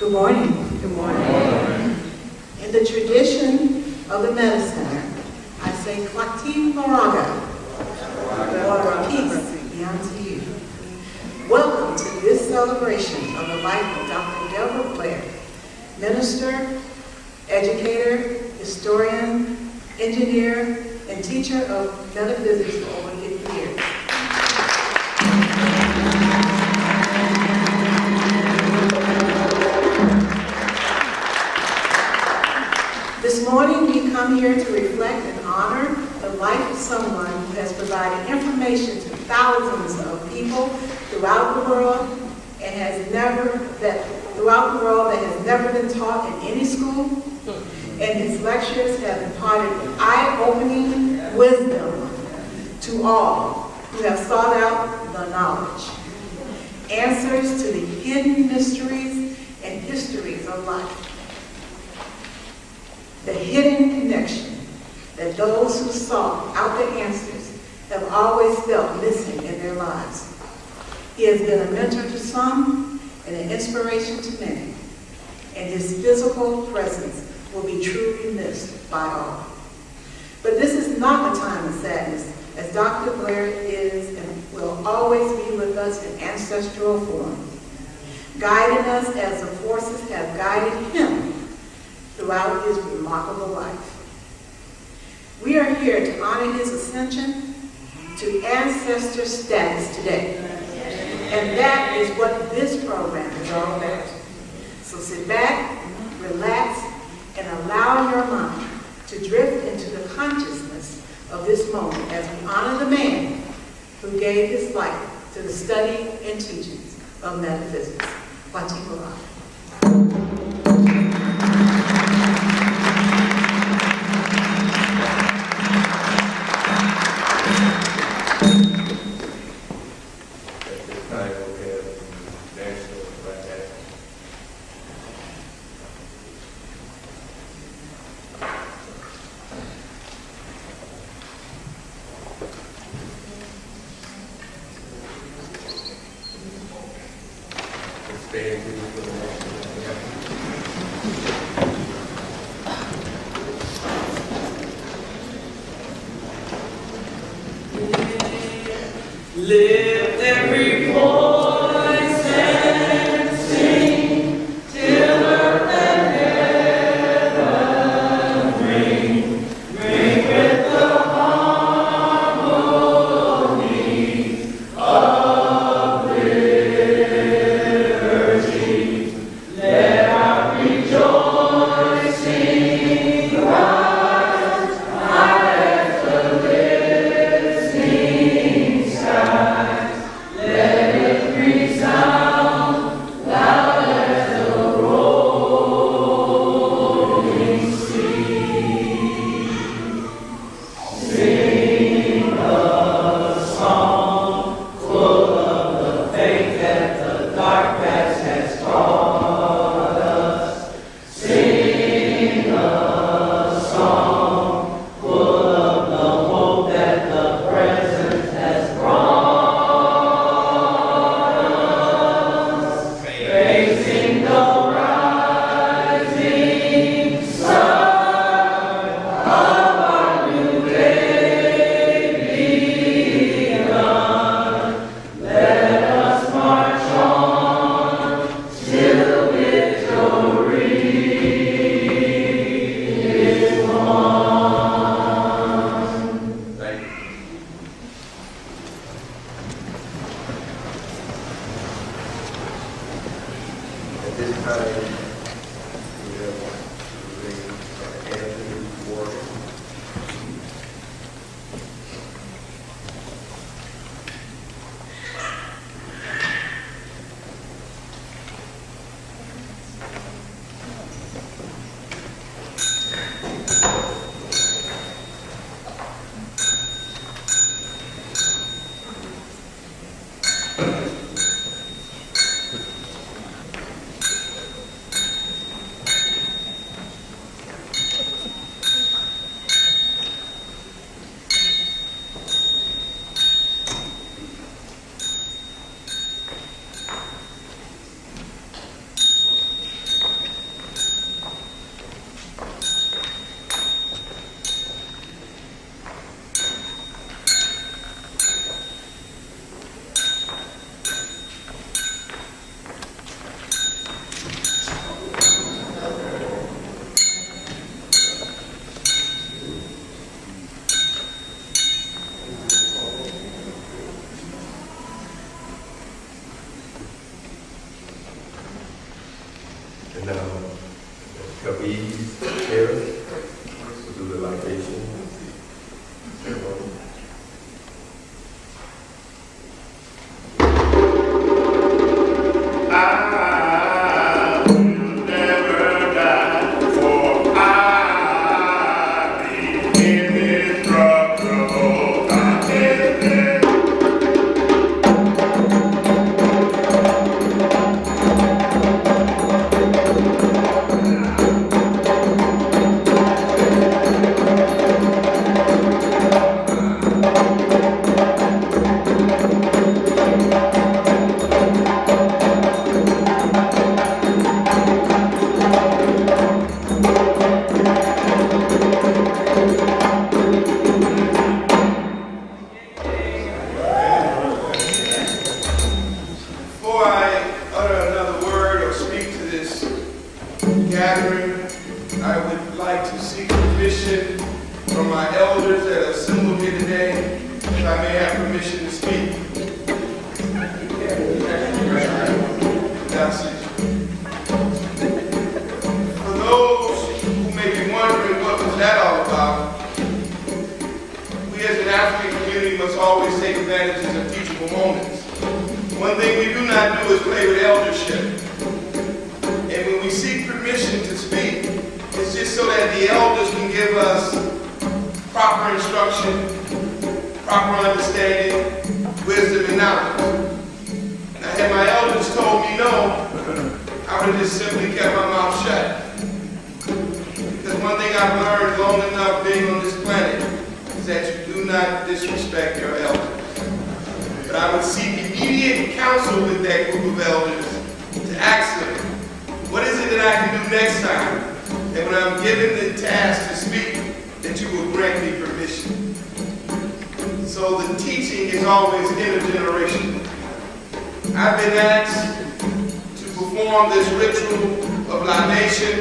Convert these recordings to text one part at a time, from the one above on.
Good morning. Good morning. In the tradition of the Metacenter, I say, Klaktiv Moraga, or peace be unto you. Welcome to this celebration of the life of Dr. Delbert Blair, minister, educator, historian, engineer, and teacher of metaphysics for over 50 years. This morning we come here to reflect and honor the life of someone who has provided information to thousands of people throughout the world and has never been taught in any school. And his lectures have imparted eye-opening wisdom to all who have sought out the knowledge, answers to the hidden mysteries and histories of life. The hidden connection that those who sought out the answers have always felt missing in their lives. He has been a mentor to some and an inspiration to many, and his physical presence will be truly missed by all. But this is not a time of sadness, as Dr. Blair is and will always be with us in ancestral form, guiding us as the forces have guided him throughout his remarkable life. We are here to honor his ascension to ancestor status today. And that is what this program is all about. So sit back, relax, and allow your mind to drift into the consciousness of this moment as we honor the man who gave his life to the study and teachings of metaphysics. Wachimura. Lift every voice and sing till earth and heaven ring. Ring with the harmony of liberty. Let our rejoicing rise high as the listening sky. Let it resound loud as the rolling sea. Sing a song full of the faith that the dark past has taught us. Sing a song full of the hope that the present has brought. Facing the rising sun of our new day begun. Let us march on till victory is won. Thank you. At this time, we have Anthony Vortex. And now, Kaviz Harris will do the libation ceremony. I will never die, for I be in this trouble continent. Before I utter another word or speak to this gathering, I would like to seek permission from my elders that are assembled here today, if I may have permission to speak. That's it. For those who may be wondering what was that all about, we as an African community must always take advantage of teachable moments. One thing we do not do is play with eldership. And when we seek permission to speak, it's just so that the elders can give us proper instruction, proper understanding, wisdom, and knowledge. Now, had my elders told me no, I would have just simply kept my mouth shut. Because one thing I've learned long enough being on this planet is that you do not disrespect your elders. But I would seek immediate counsel with that group of elders to ask them, what is it that I can do next time? And when I'm given the task to speak, that you will grant me permission. So the teaching is always intergenerational. I've been asked to perform this ritual of libation,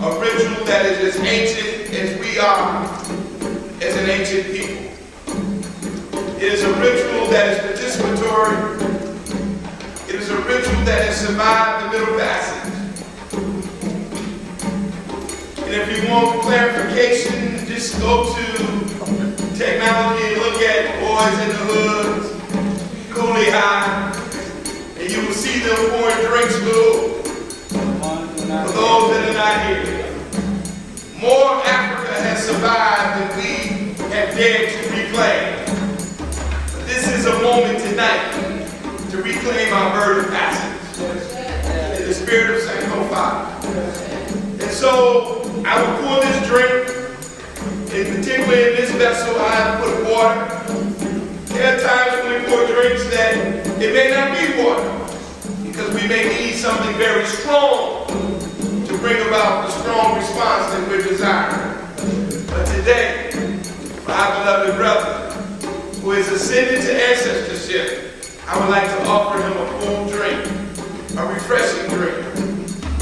a ritual that is as ancient as we are as an ancient people. It is a ritual that is participatory. It is a ritual that has survived the Middle Passage. And if you want clarification, just go to technology and look at Boys in the Hoods, Cooley High, and you will see them pouring drinks for those that are not here. More of Africa has survived than we have dared to reclaim. This is a moment tonight to reclaim our bird of passage in the spirit of Sankofa. And so I will pour this drink, and particularly in this vessel I have put water. There are times when we pour drinks that it may not be water, because we may need something very strong to bring about the strong response that we're desiring. But today, my beloved brother, who is ascended to ancestorship, I would like to offer him a full drink, a refreshing drink.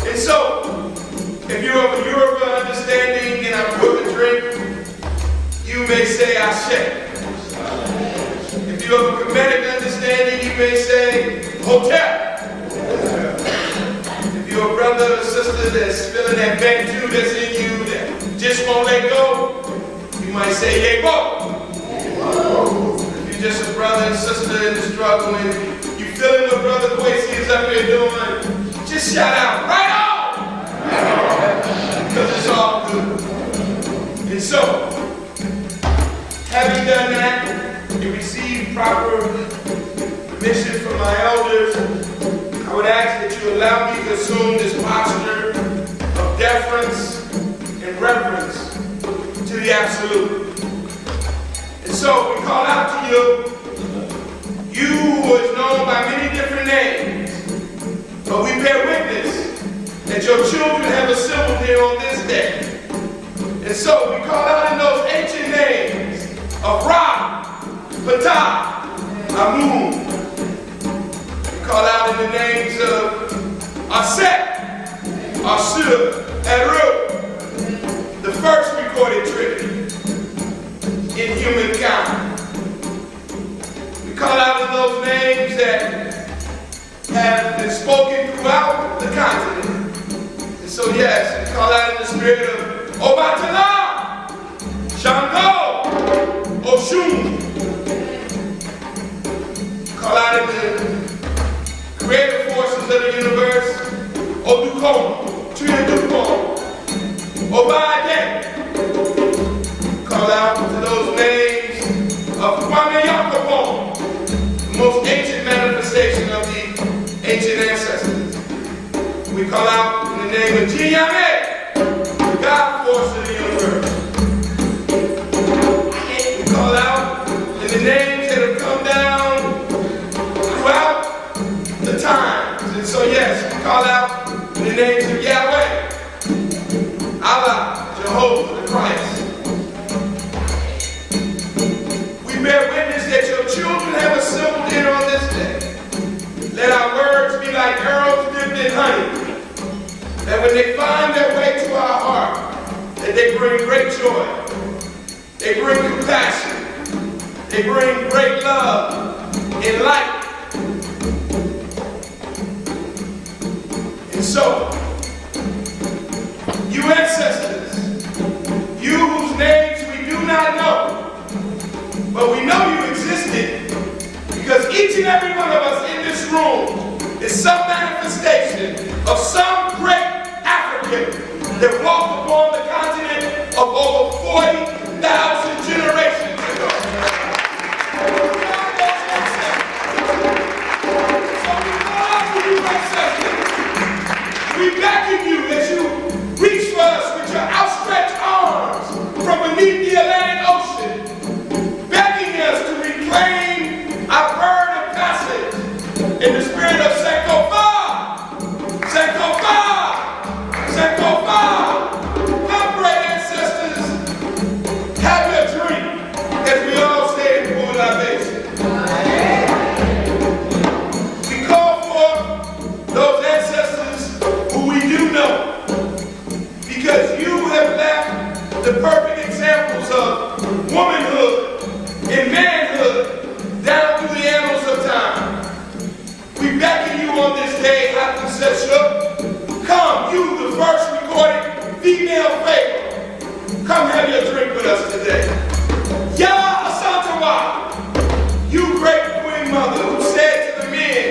And so, if you're of a Yoruba understanding and I pour the drink, you may say Ashe. If you have a Kemetic understanding, you may say Hotel. If you're a brother or sister that's feeling that Bantu that's in you that just won't let go, you might say Yebo. If you're just a brother and sister in the struggle and you feeling what Brother Kwesi is up here doing, just shout out, right on! Because it's all good. And so, having done that, you receive proper permission from my elders, I would ask that you allow me to assume this posture of deference and reverence to the absolute. And so we call out to you, you who is known by many different names, but we bear witness that your children have assembled here on this day. And so we call out in those ancient names of Ra, Ptah, Amun. We call out in the names of Aset, Ashur, and Ru, the first recorded Trinity in humankind. We call out in those names that have been spoken throughout the continent Doris, Odukomo, Triadukomo, Obade. Call out to those names of Kwame Yakobon, the most ancient manifestation of the ancient ancestors. We call out in the name of Jiyame, the God force of the universe. We call out in the names that have come down throughout the times. And so yes, we call out in the names of Yahweh, Allah, Jehovah, the Christ. We bear witness that your children have assembled in on this day. Let our words be like arrows dipped in honey, that when they find their way to our heart, that they bring great joy, they bring compassion, they bring great love and light. And so, you ancestors, you whose names we do not know, but we know you existed, because each and every one of us in this room is some manifestation of some great African that walked upon the continent of over 40,000 generations ago. So we love you, ancestors. We beckon you as you reach for us with your outstretched arms from beneath the Atlantic Ocean, begging us to reclaim our bird of passage in the spirit of Sankofa. Sankofa! Sankofa! Come, great ancestors, have your drink, as we all say in full libation. We call for those ancestors who we do know, because you have left the perfect examples of womanhood and manhood down through the annals of time. We beckon you on this day, Metaphysician. Come, you, the first recorded female fable. Come have your drink with us today. Ya Asantawa, you great queen mother who said to the men,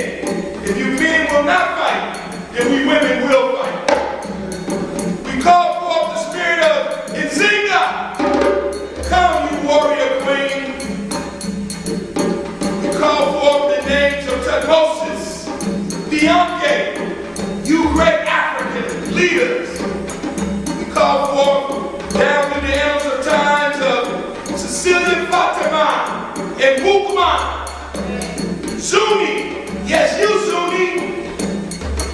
if you men will not fight, then we women will fight. We call forth the spirit of Nzinga. Come, you warrior queen. We call forth the names of Tutmosis, Bianca, you great African leaders. We call forth down through the annals of times of Cecilia Fatima and Mukma, Zuni, yes you Zuni,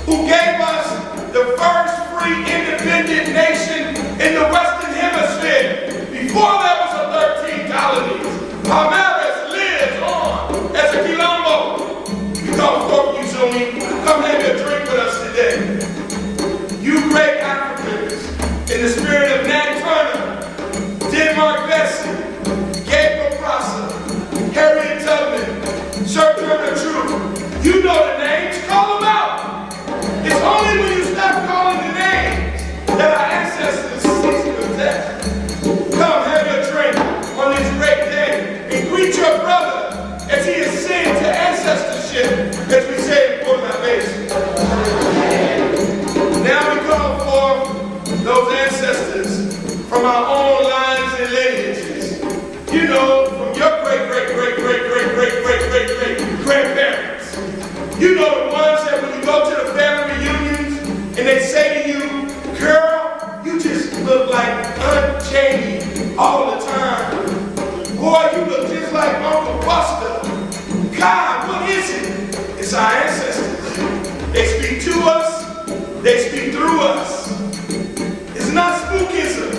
who gave us the first free independent nation in the Western Hemisphere before there was a 13 colonies. Palmares lives on as a Quilombo. We call forth you Zuni. Come have your drink with us today. You great Africans, in the spirit of Nat Turner, Denmark Vesey, Gabriel Prosser, Harriet Tubman, Sir Turner True, you know the names, call them out. It's only when you stop calling the names that our ancestors cease to exist. Come have your drink on this great day and greet your brother as he ascends to ancestorship, as we say in full libation. Now we call forth those ancestors from our own lines and lineages. You know, from your great grandparents. You know the ones that when you go to the family reunions and they say to you, girl, you just look like Aunt Jamie all the time. Boy, you look just like Uncle Buster. God, what is it? It's our ancestors. They speak to us, they speak through us. It's not spookism.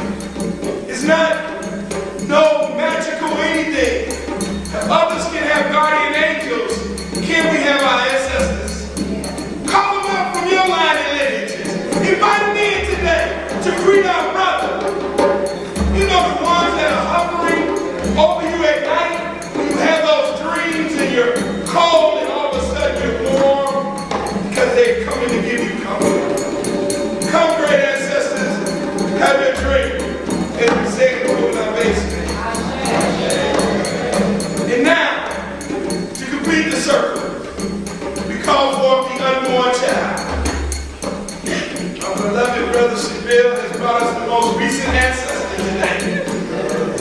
Jill has brought us the most recent ancestor today.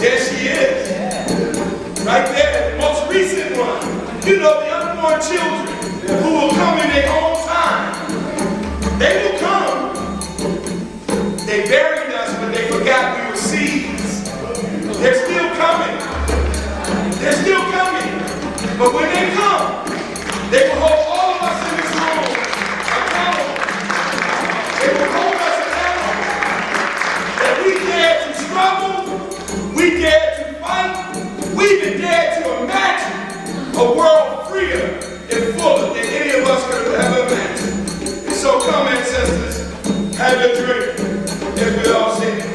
There she is. Right there, the most recent one. You know, the unborn children who will come in their own time. They will come. They buried us, but they forgot we were seeds. They're still coming. They're still coming. But when they come, they will hold all of us in this room accountable. They will hold us accountable. That we dare to struggle, we dare to fight, we even dare to imagine a world freer and fuller than any of us could have ever imagined. And so come, ancestors, have your drink, as we all say before.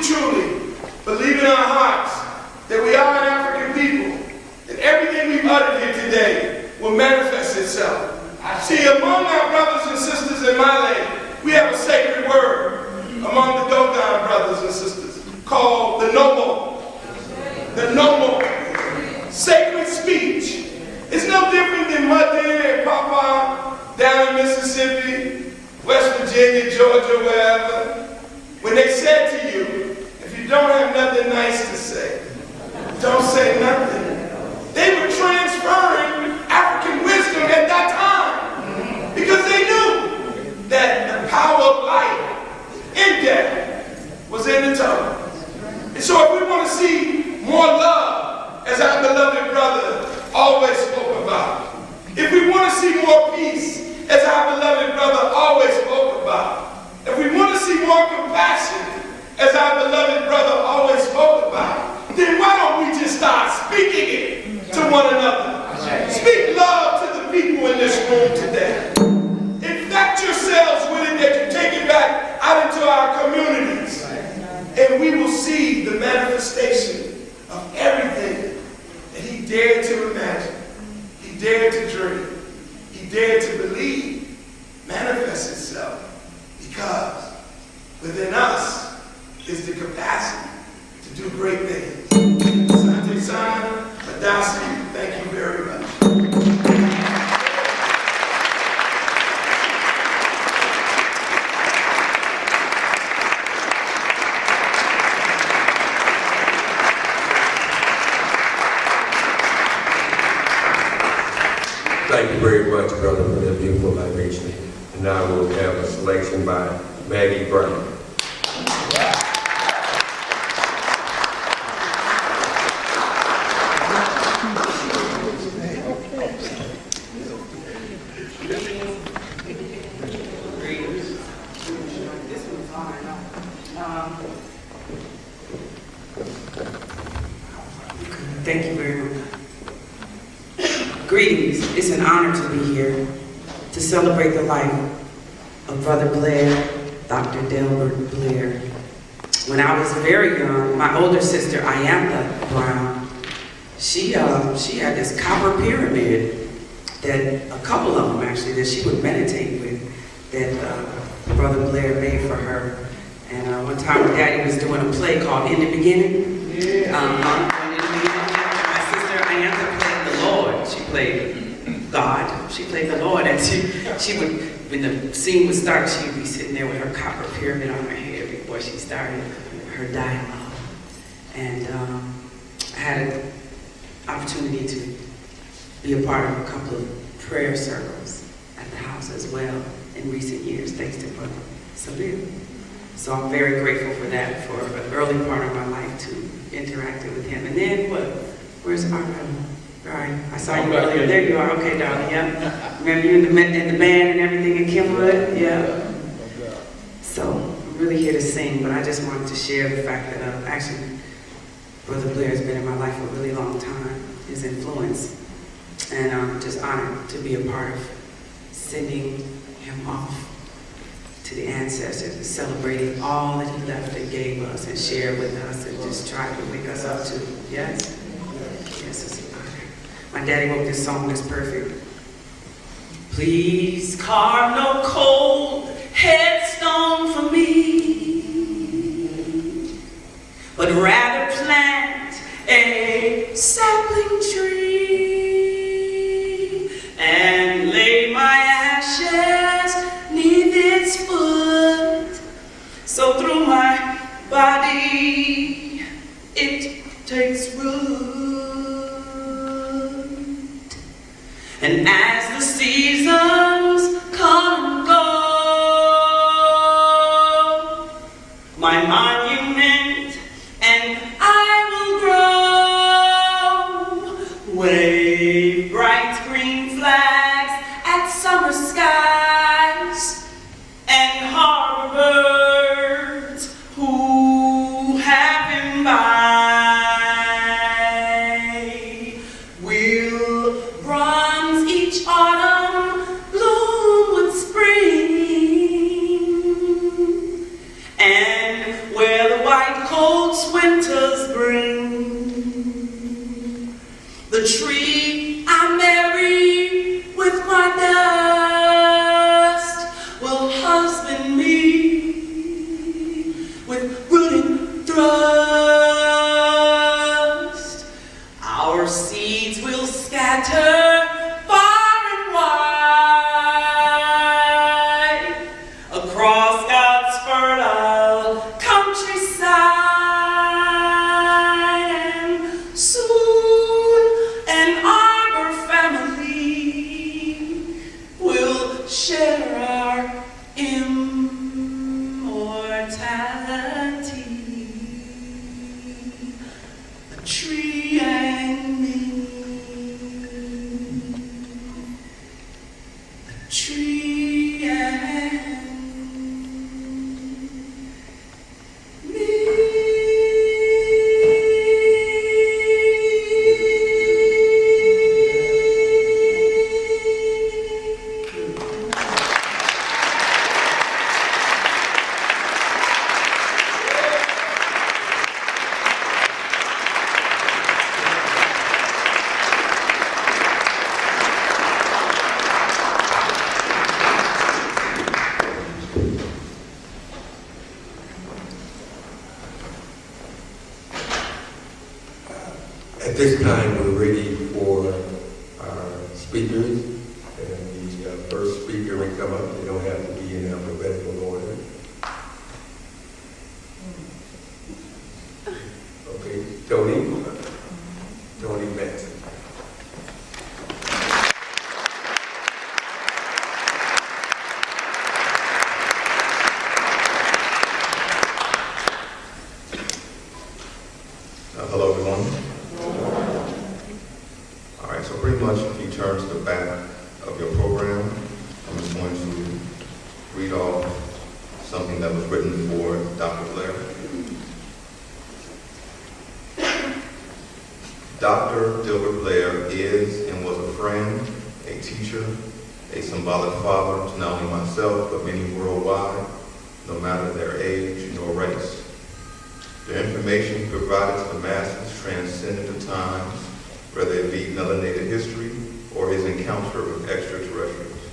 Truly believe in our hearts that we are an African people, that everything we've uttered here today will manifest itself. See, among our brothers and sisters in my land, we have a sacred word among the Dogon brothers and sisters called the Nomo. The Nomo. Sacred speech. It's no different than Muddy and Papa down in Mississippi, West Virginia, Georgia, wherever. When they said to you, if you don't have nothing nice to say, don't say nothing. They were transferring African wisdom at that time because they knew that the power of life and death was in the tongue. And so if we want to see more love, as our beloved brother always spoke about, if we want to see more peace, as our beloved brother always spoke about, if we want to see more compassion, as our beloved brother always spoke about, then why don't we just start speaking it to one another? Speak love to the people in this room today. Infect yourselves with it that you take it back out into our communities. And we will see the manifestation of everything that he dared to imagine, he dared to dream, he dared to believe manifest itself. Because within us is the capacity to do great things. Asante Sana, Adasi, thank you very much. Thank you very much, brother, for that beautiful libation. And now we'll have a selection by Maddie Brown. Thank you very much. Greetings. It's an honor to be here to celebrate the life of Brother Blair, Dr. Delbert Blair. When I was very young, my older sister, Anthem Brown, she had this copper pyramid that a couple of them actually that she would meditate with that Brother Blair made for her. And one time when Daddy was doing a play called In the Beginning, my sister Anthem played the Lord. She played God. She played the Lord, and she would, when the scene would start, she would be sitting there with her copper pyramid on her head before she started her dialogue. And I had an opportunity to be a part of a couple of prayer circles at the house as well in recent years, thanks to Brother Salil. So I'm very grateful for that, for an early part of my life to interact with him. And then what? Where's our right? I saw you earlier. There you are. Okay, darling. Yeah. Remember you in the band and everything in Kenwood? Yeah. So I'm really here to sing, but I just wanted to share the fact that actually Brother Blair has been in my life for a really long time. His influence, and I'm just honored to be a part of sending him off to the ancestors and celebrating all that he left and gave us and shared with us and just tried to wake us up to. Yes? Yes, it's an honor. My daddy wrote this song that's perfect. Please carve no cold headstone for me. rather plant a sapling tree and lay my ashes neath its foot. So through my body it takes root. And as the seasons come and go, my monument and I will grow. Wave bright green flags at summer skies and harbor birds who have imbibed. We'll bronze each autumn, bloom with spring, and wear the white coats winters bring. The tree I marry with my dust will husband me with rooting thrust. Our seeds will scatter far and wide across God's fertile countryside, and soon an arbor family will share our immortality. A tree and me. A tree and me. At this time, we're ready for our speakers. And the first speaker may come up. They don't have to be in alphabetical order. Okay, Tony Benson. Hello, everyone. All right, so pretty much if you turn to the back of your program, I'm just going to read off something that was written for Dr. Blair. Dr. Delbert Blair is and was a friend, a teacher, a symbolic father to not only myself, but many worldwide, no matter their age nor race. The information he provided to the masses transcended the times, whether it be melanated history or his encounter with extraterrestrials.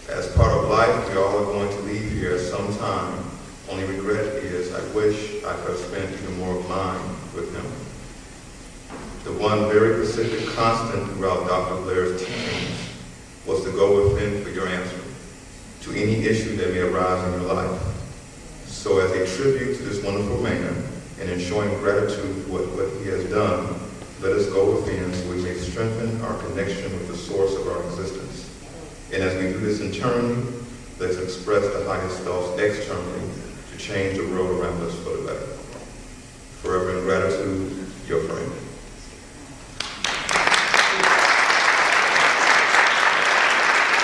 As part of life, we all are going to leave here sometime. Only regret is I wish I could have spent even more of mine with him. The one very specific constant throughout Dr. Blair's teachings was to go within for your answer to any issue that may arise in your life. So as a tribute to this wonderful man, and in showing gratitude for what he has done, let us go within so we may strengthen our connection with the source of our existence. And as we do this internally, let's express the highest thoughts externally to change the world around us for the better. Forever in gratitude, your friend.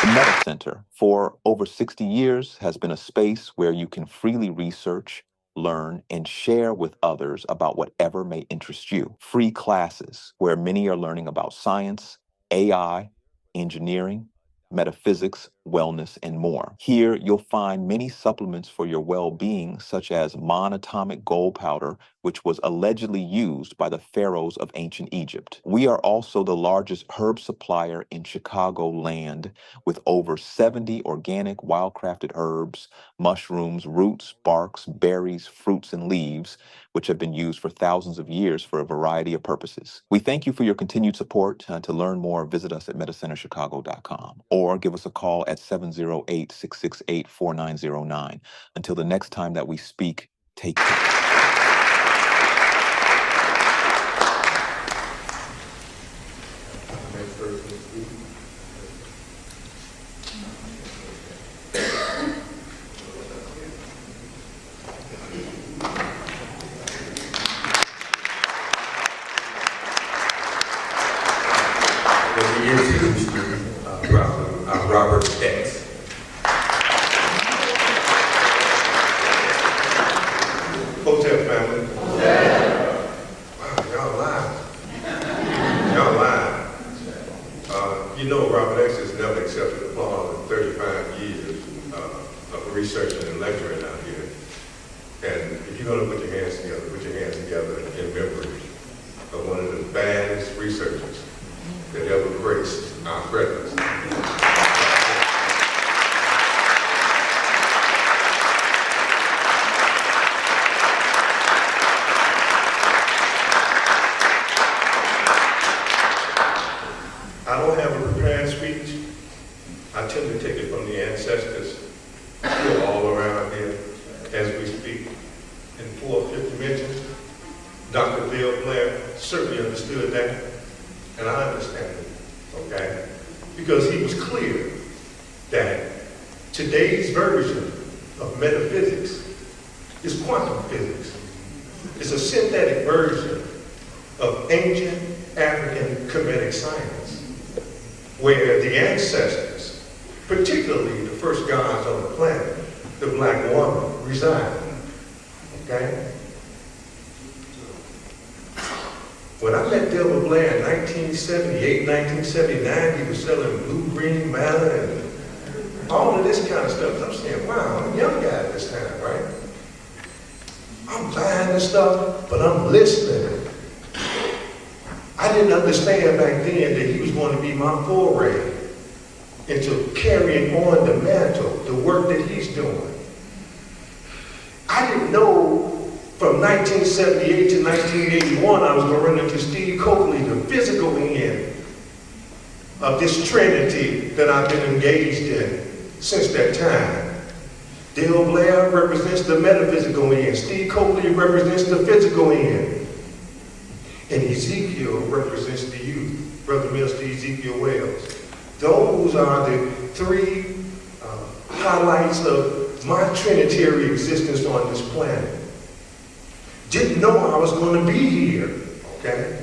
The Metacenter, for over 60 years, has been a space where you can freely research, learn, and share with others about whatever may interest you. Free classes where many are learning about science, AI, engineering, metaphysics, wellness, and more. Here, you'll find many supplements for your well-being, such as monatomic gold powder, which was allegedly used by the pharaohs of ancient Egypt. We are also the largest herb supplier in Chicagoland, with over 70 organic wildcrafted herbs, mushrooms, roots, barks, berries, fruits, and leaves, which have been used for thousands of years for a variety of purposes. We thank you for your continued support. To learn more, visit us at metacenterchicago.com or give us a call at 708-668-4909. Until the next time that we speak, take care. Next person to speak. Let me introduce you, Robert X. Hotel family. Wow, y'all lying. Y'all lying. You know Robert X has never accepted applause in 35 years of researching and lecturing out here. And if you're going to put your hands together in memory of one of the baddest researchers that ever graced our presence. I don't have a prepared speech. I tend to take it from the ancestors who are all around here as we speak. In fourth, fifth dimension, Dr. Delbert Blair certainly understood that, and I understand it, okay? Because he was clear that today's version of metaphysics is quantum physics. It's a synthetic version of ancient African Kemetic science, where the ancestors, particularly the first gods on the planet, the black woman, reside. Okay? When I met Delbert Blair in 1978, 1979, he was selling blue-green matter and all of this kind of stuff. I'm saying, wow, I'm a young guy at this time, right? I'm buying this stuff, but I'm listening. I didn't understand back then that he was going to be my foray into carrying on the mantle, the work that he's doing. I didn't know from 1978 to 1981 I was going to run into Steve Coakley, the physical end of this trinity that I've been engaged in since that time. Delbert Blair represents the metaphysical end. Steve Coakley represents the physical end. And Ezekiel represents the youth, Brother Mr. Ezekiel Wells. Those are the three highlights of my trinitary existence on this planet. Didn't know I was going to be here, okay?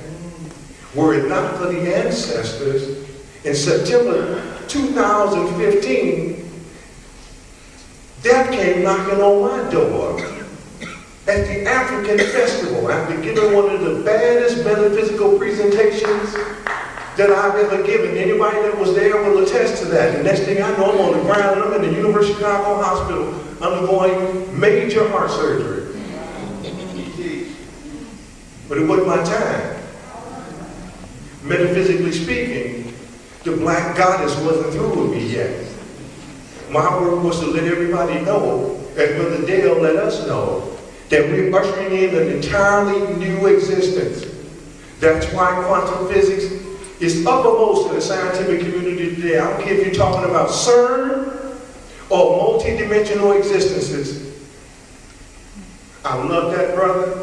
Were it not for the ancestors, in September 2015, death came knocking on my door. At the African Festival, after giving one of the baddest metaphysical presentations that I've ever given. Anybody that was there will attest to that. The next thing I know, I'm on the ground and I'm in the University of Chicago Hospital undergoing major heart surgery. But it wasn't my time. Metaphysically speaking, the black goddess wasn't through with me yet. My work was to let everybody know, as Brother Dale let us know, that we're ushering in an entirely new existence. That's why quantum physics is uppermost in the scientific community today. I don't care if you're talking about CERN or multi-dimensional existences. I love that brother.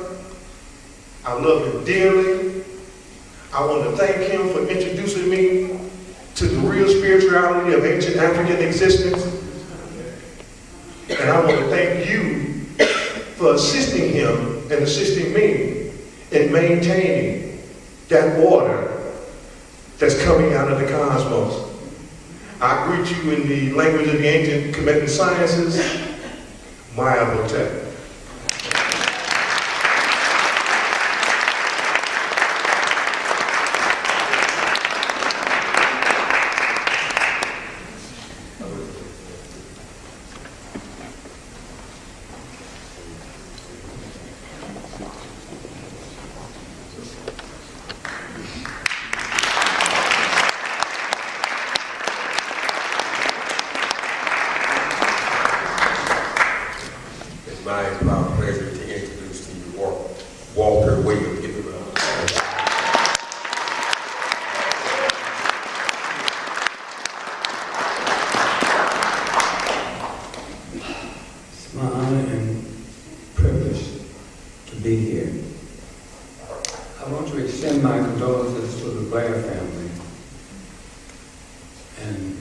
I love him dearly. I want to thank him for introducing me to the real spirituality of ancient African existence. And I want to thank you for assisting him and assisting me in maintaining that order that's coming out of the cosmos. I greet you in the language of the ancient Kemetic sciences, Maya Vortex. It's my proud pleasure to introduce to you Walter Williams. Give him a round. It's my honor and privilege to be here. I want to extend my condolences to the Blair family. And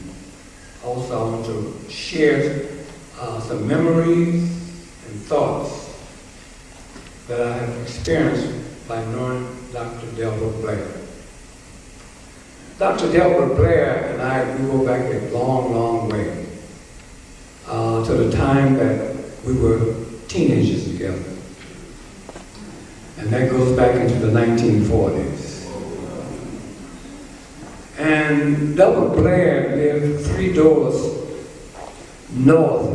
also I want to share some memories and thoughts that I have experienced by knowing Dr. Delbert Blair. Dr. Delbert Blair and I, we go back a long, long way to the time that we were teenagers together. And that goes back into the 1940s. And Delbert Blair lived 3 doors north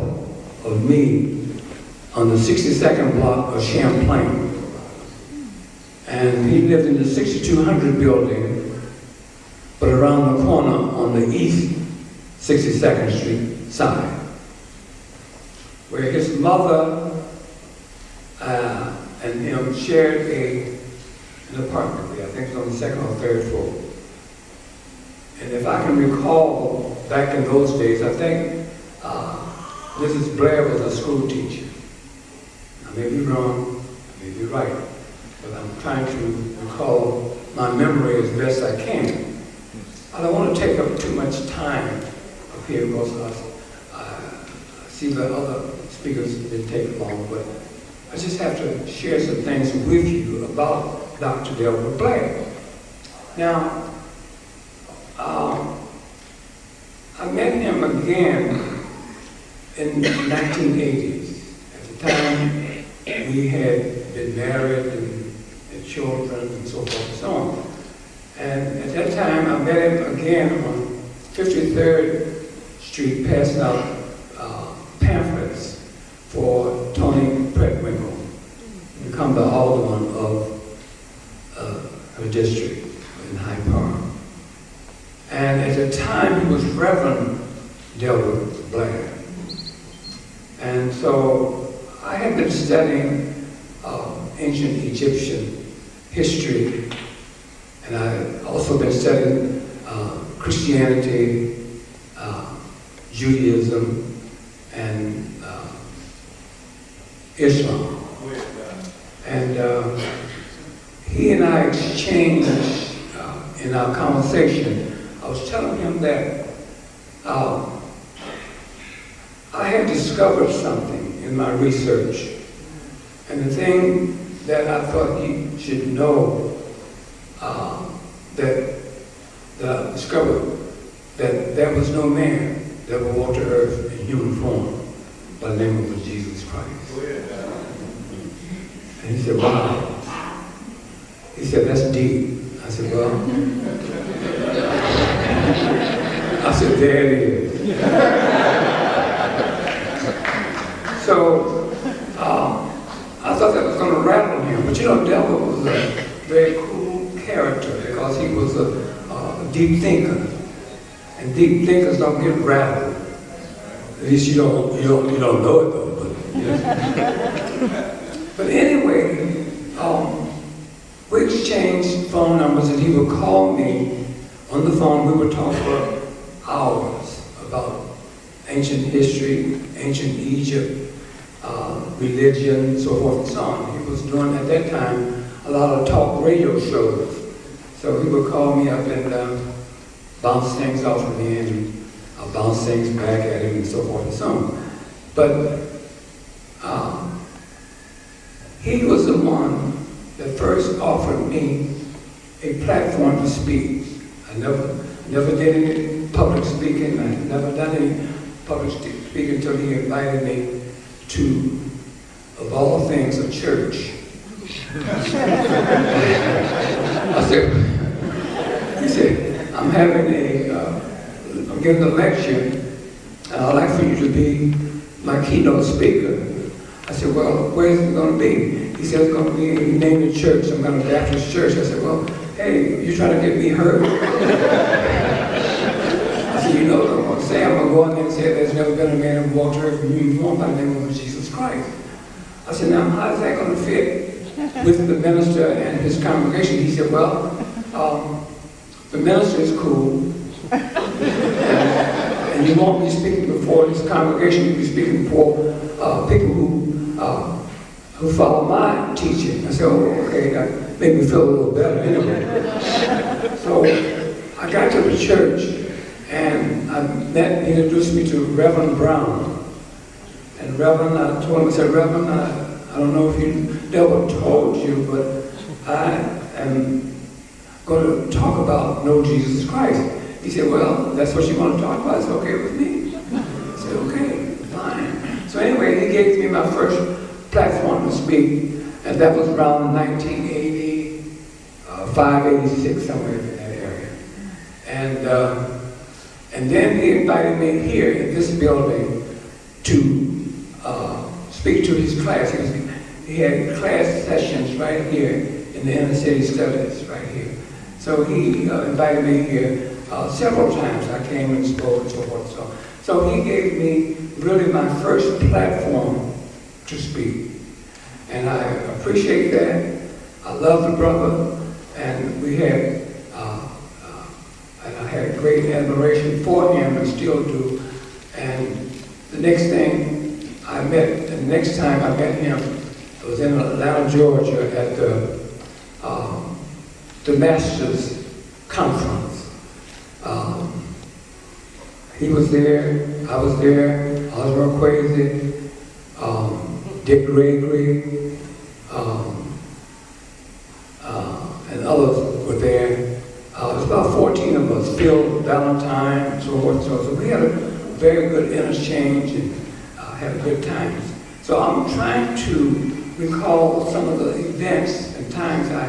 of me on the 62nd block of Champlain. And he lived in the 6200 building, but around the corner on the east 62nd Street side, where his mother and him shared an apartment there. I think it was on the 2nd or 3rd floor. And if I can recall, back in those days, I think Mrs. Blair was a school teacher. I may be wrong, I may be right, but I'm trying to recall my memory as best I can. I don't want to take up too much time up here because I see the other speakers didn't take long, but I just have to share some things with you about Dr. Delbert Blair. Now, I met him again in the 1980s. At the time, we had been married and had children and so forth and so on. And at that time, I met him again on 53rd Street, passing out pamphlets for Tony Pretwinkle, to become the alderman of her district in Hyde Park. And at the time, he was Reverend Delbert Blair. And so I had been studying ancient Egyptian history, and I had also been studying Christianity, Judaism, and Islam. And he and I exchanged in our conversation. I was telling him that I had discovered something in my research, and the thing that I thought he should know, that I discovered that there was no man that would walk the earth in human form by the name of Jesus Christ. And he said, wow. He said, that's deep. I said, well, I said, there it is. So I thought that was going to rattle him. But you know, Delbert was a very cool character because he was a deep thinker. And deep thinkers don't get rattled. At least you don't know it though. But, yeah. But anyway, we exchanged phone numbers, and he would call me on the phone. We would talk for hours about ancient history, ancient Egypt, religion, so forth and so on. He was doing at that time a lot of talk radio shows. So he would call me up and bounce things off of me, and I'll bounce things back at him, and so forth and so on. But he was the one that first offered me a platform to speak. I never did any public speaking. I had never done any public speaking until he invited me to, of all things, a church. He said, I'm giving a lecture, and I'd like for you to be my keynote speaker. I said, well, where's it going to be? He said, it's going to be named a church, some kind of Baptist church. I said, well, hey, you trying to get me hurt? I said, you know what I'm going to say? I'm going to go in there and say there's never been a man who walked the earth in human form by the name of Jesus Christ. I said, now how is that going to fit with the minister and his congregation? He said, well, the minister is cool, and he won't be speaking before his congregation. He'll be speaking before people who follow my teaching. I said, oh, okay, that made me feel a little better anyway. So I got to the church, and he introduced me to Reverend Brown. And Reverend, I told him, I said, Reverend, I don't know if Delbert told you, but I am going to talk about know Jesus Christ. He said, well, that's what you want to talk about. It's okay with me. I said, okay, fine. So anyway, he gave me my first platform to speak, and that was around 1985, 86, somewhere in that area. And then he invited me here in this building to speak to his class. He had class sessions right here in the inner city studies right here. So he invited me here several times. I came and spoke and so forth. So he gave me really my first platform to speak. And I appreciate that. I love the brother, and we had, and I had great admiration for him and still do. And the next time I met him, it was in Atlanta, Georgia, at the Masters Conference. He was there, I was there, Osborne Quasi, Dick Gregory, and others were there. It was about 14 of us, Phil Valentine, and so forth. So we had a very good interchange and had a good time. So I'm trying to recall some of the events and times I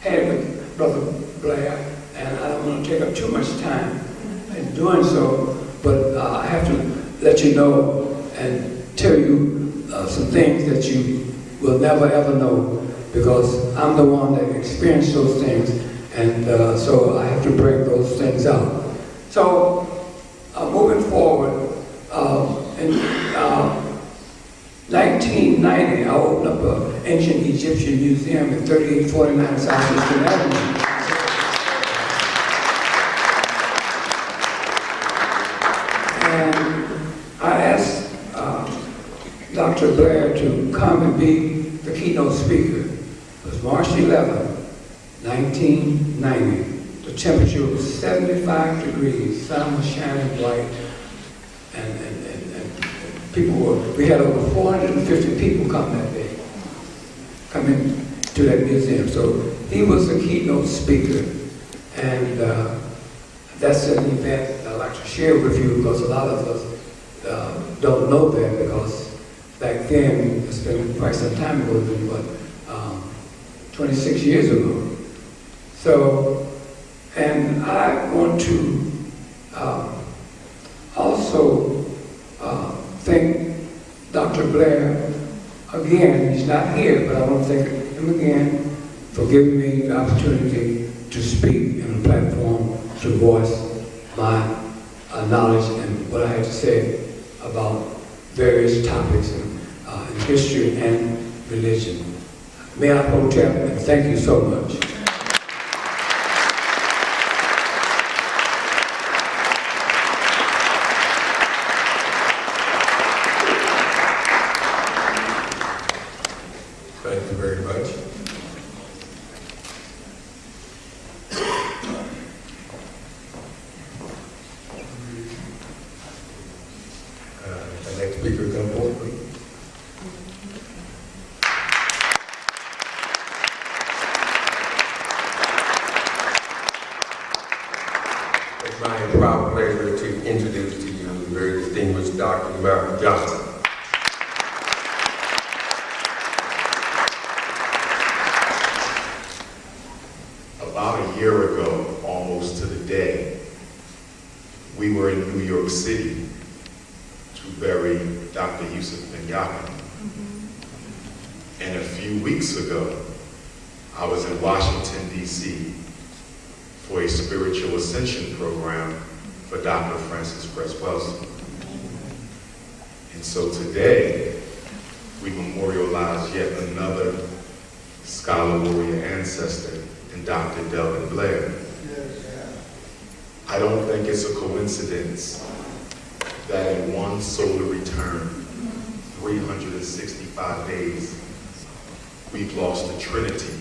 had with Brother Blair, and I don't want to take up too much time in doing so, but I have to let you know and tell you some things that you will never ever know, because I'm the one that experienced those things, and so I have to bring those things out. So moving forward, in 1990, I opened up an ancient Egyptian museum at 3849 Southeastern Avenue. And I asked Dr. Blair to come and be the keynote speaker. It was March 11, 1990. The temperature was 75 degrees, sun was shining bright, and people we had over 450 people come that day, come into that museum. So he was the keynote speaker, and that's an event I'd like to share with you, because a lot of us don't know that, because back then, it's been quite some time ago, but 26 years ago. So, and I want to also thank Dr. Blair again. He's not here, but I want to thank him again for giving me the opportunity to speak in a platform to voice my knowledge and what I have to say about various topics in history and religion. May I protest and thank you so much. Thank you very much. The next speaker come forward, please. It's my proud pleasure to introduce to you the very distinguished Dr. Mark Johnson. About a year ago, almost to the day, we were in New York City to bury Dr. Yusuf Ben-Yakin. And a few weeks ago, I was in Washington, D.C. for a spiritual ascension program for Dr. Francis Cress Welsing. And so today, we memorialize scholar, warrior, ancestor, and Dr. Delbert Blair. I don't think it's a coincidence that in one solar return, 365 days, we've lost the trinity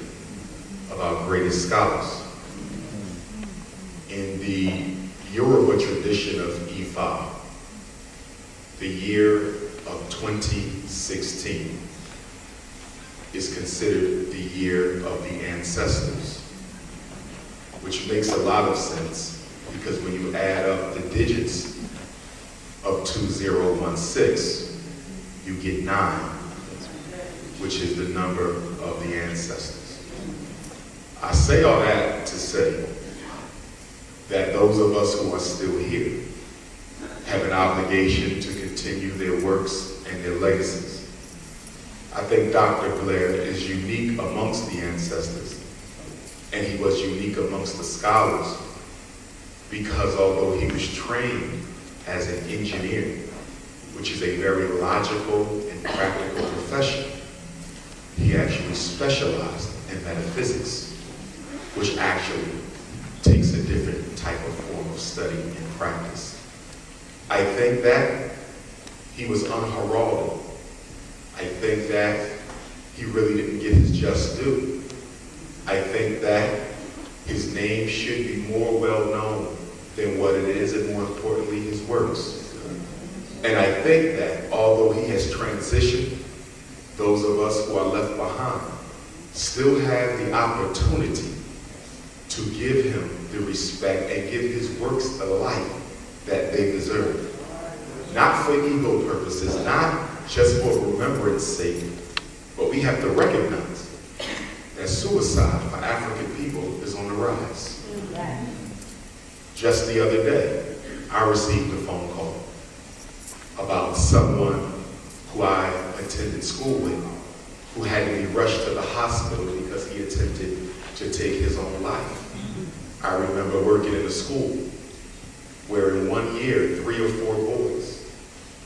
of our greatest scholars. In the Yoruba tradition of Ifa, the year of 2016 is considered the year of the ancestors, which makes a lot of sense because when you add up the digits of 2016, you get 9, which is the number of the ancestors. I say all that to say that those of us who are still here have an obligation to continue their works and their legacies. I think Dr. Blair is unique amongst the ancestors, and he was unique amongst the scholars because although he was trained as an engineer, which is a very logical and practical profession, he actually specialized in metaphysics, which actually takes a different type of form of study and practice. I think that he was unheralded. I think that he really didn't get his just due. I think that his name should be more well known than what it is, and more importantly, his works. And I think that although he has transitioned, those of us who are left behind still have the opportunity to give him the respect and give his works the light that they deserve. Not for ego purposes, not just for remembrance sake, but we have to recognize that suicide for African people is on the rise. Just the other day, I received a phone call about someone who I attended school with who had to be rushed to the hospital because he attempted to take his own life. I remember working in a school where in 1 year, 3 or 4 boys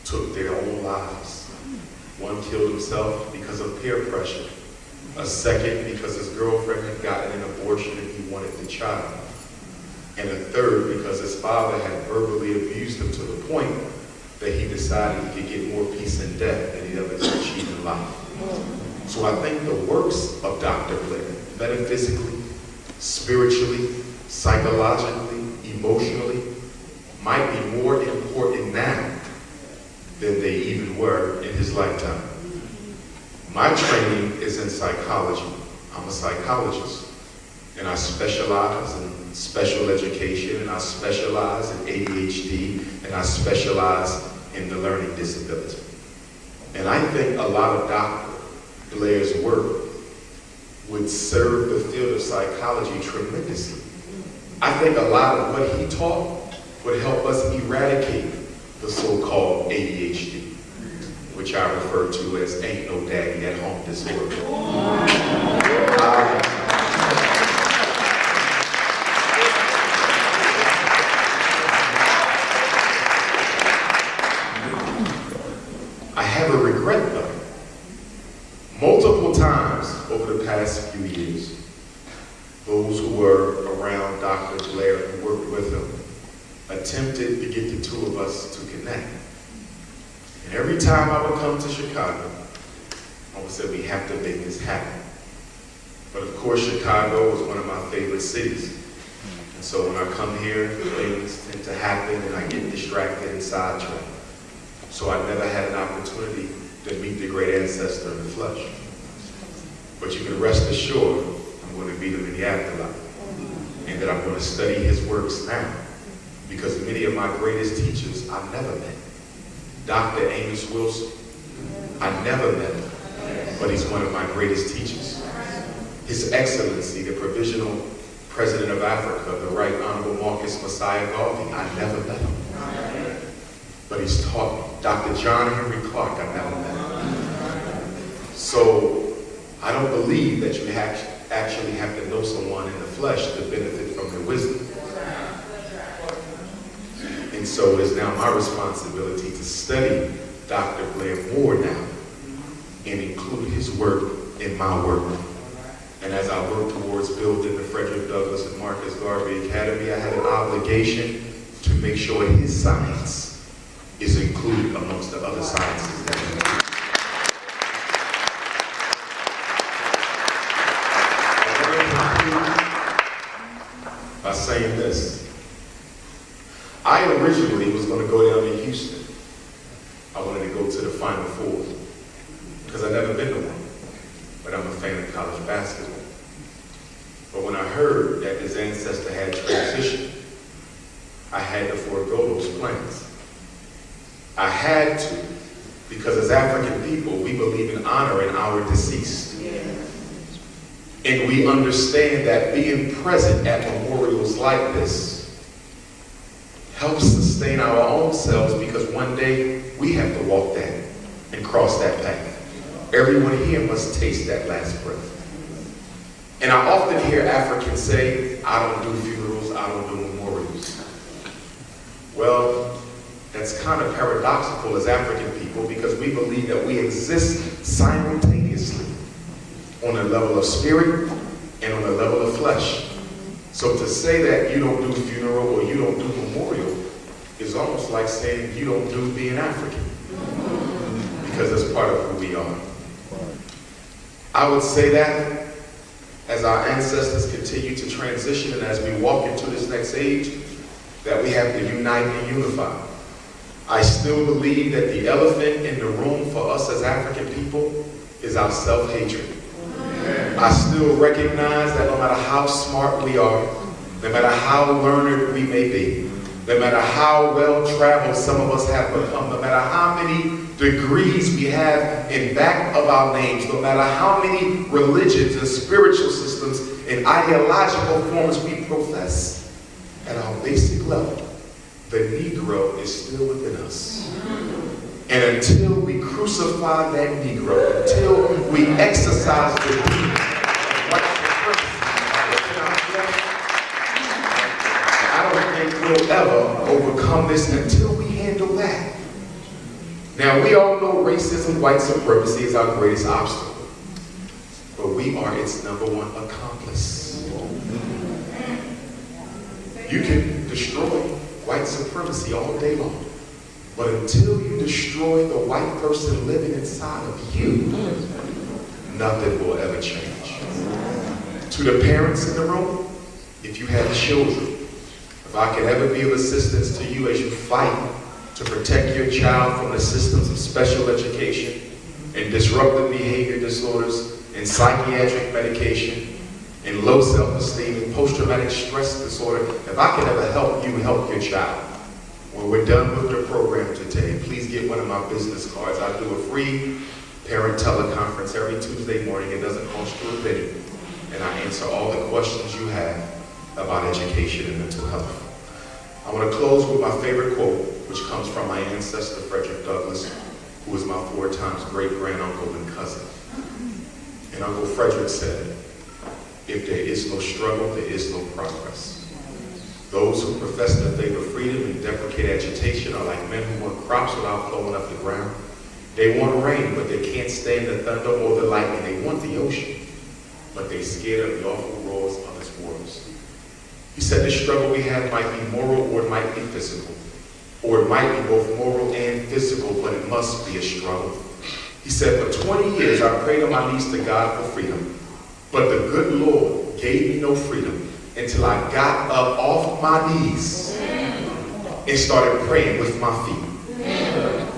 took their own lives. One killed himself because of peer pressure. A second because his girlfriend had gotten an abortion and he wanted the child. And a third because his father had verbally abused him to the point that he decided he could get more peace in death than he ever could achieve in life. So I think the works of Dr. Blair, metaphysically, spiritually, psychologically, emotionally, might be more important now than they even were in his lifetime. My training is in psychology. I'm a psychologist, and I specialize in special education, and I specialize in ADHD, and I specialize in the learning disability. And I think a lot of Dr. Blair's work would serve the field of psychology tremendously. I think a lot of what he taught would help us eradicate the so-called ADHD, which I refer to as ain't no daddy at home disorder. I have a regret though. Multiple times over the past few years, those who were around Dr. Blair and worked with him attempted to get the two of us to connect. And every time I would come to Chicago, I would say, we have to make this happen. But of course, Chicago was one of my favorite cities. And so when I come here, things tend to happen and I get distracted and sidetracked. So I never had an opportunity to meet the great ancestor in the flesh. But you can rest assured, I'm going to meet him in the afterlife. And that I'm going to study his works now. Because many of my greatest teachers I've never met. Dr. Amos Wilson, I never met him, but he's one of my greatest teachers. His Excellency, the Provisional President of Africa, the Right Honorable Marcus Messiah Garvey, I never met him, but he's taught me. Dr. John Henry Clark, I never met him. So I don't believe that you actually have to know someone in the flesh to benefit from their wisdom. And so it is now my responsibility to study Dr. Blair more now and include his work in my work. as I worked towards building the Frederick Douglass and Marcus Garvey Academy, I had an obligation to make sure his science is included amongst the other sciences that we do. By saying this, I originally was going to go down to Houston. I wanted to go to the Final Four because I've never been to one, but I'm a fan of college basketball. But when I heard that his ancestor had transitioned, I had to forego those plans. I had to, because as African people, we believe in honoring our deceased. And we understand that being present at memorials like this helps sustain our own selves, because one day we have to walk that and cross that path. Everyone here must taste that last breath. And I often hear Africans say, I don't do funerals, I don't do memorials. Well, that's kind of paradoxical as African people, because we believe that we exist simultaneously on a level of spirit and on a level of flesh. So to say that you don't do funeral or you don't do memorial is almost like saying you don't do being African, because that's part of who we are. I would say that as our ancestors continue to transition and as we walk into this next age, that we have to unite and unify. I still believe that the elephant in the room for us as African people is our self-hatred. I still recognize that no matter how smart we are, no matter how learned we may be, no matter how well-traveled some of us have become, no matter how many degrees we have in back of our names, no matter how many religions and spiritual systems and ideological forms we profess, at our basic level, the Negro is still within us. And until we crucify that Negro, until we exercise the demon of white supremacy within our flesh, I don't think we'll ever overcome this until we handle that. Now, we all know racism, white supremacy is our greatest obstacle, but we are its #1 accomplice. You can destroy white supremacy all day long, but until you destroy the white person living inside of you, nothing will ever change. To the parents in the room, if you have children, if I can ever be of assistance to you as you fight to protect your child from the systems of special education and disruptive behavior disorders and psychiatric medication and low self-esteem and post-traumatic stress disorder, if I can ever help you help your child, when we're done with the program today, please get one of my business cards. I do a free parent teleconference every Tuesday morning. It doesn't cost you a penny. And I answer all the questions you have about education and mental health. I want to close with my favorite quote, which comes from my ancestor, Frederick Douglass, who was my 4 times great-granduncle and cousin. And Uncle Frederick said, if there is no struggle, there is no progress. Those who profess to favor freedom and deprecate agitation are like men who want crops without plowing up the ground. They want rain, but they can't stand the thunder or the lightning. They want the ocean, but they're scared of the awful roars of its waters. He said the struggle we have might be moral or it might be physical, or it might be both moral and physical, but it must be a struggle. He said, for 20 years I prayed on my knees to God for freedom, but the good Lord gave me no freedom until I got up off my knees and started praying with my feet.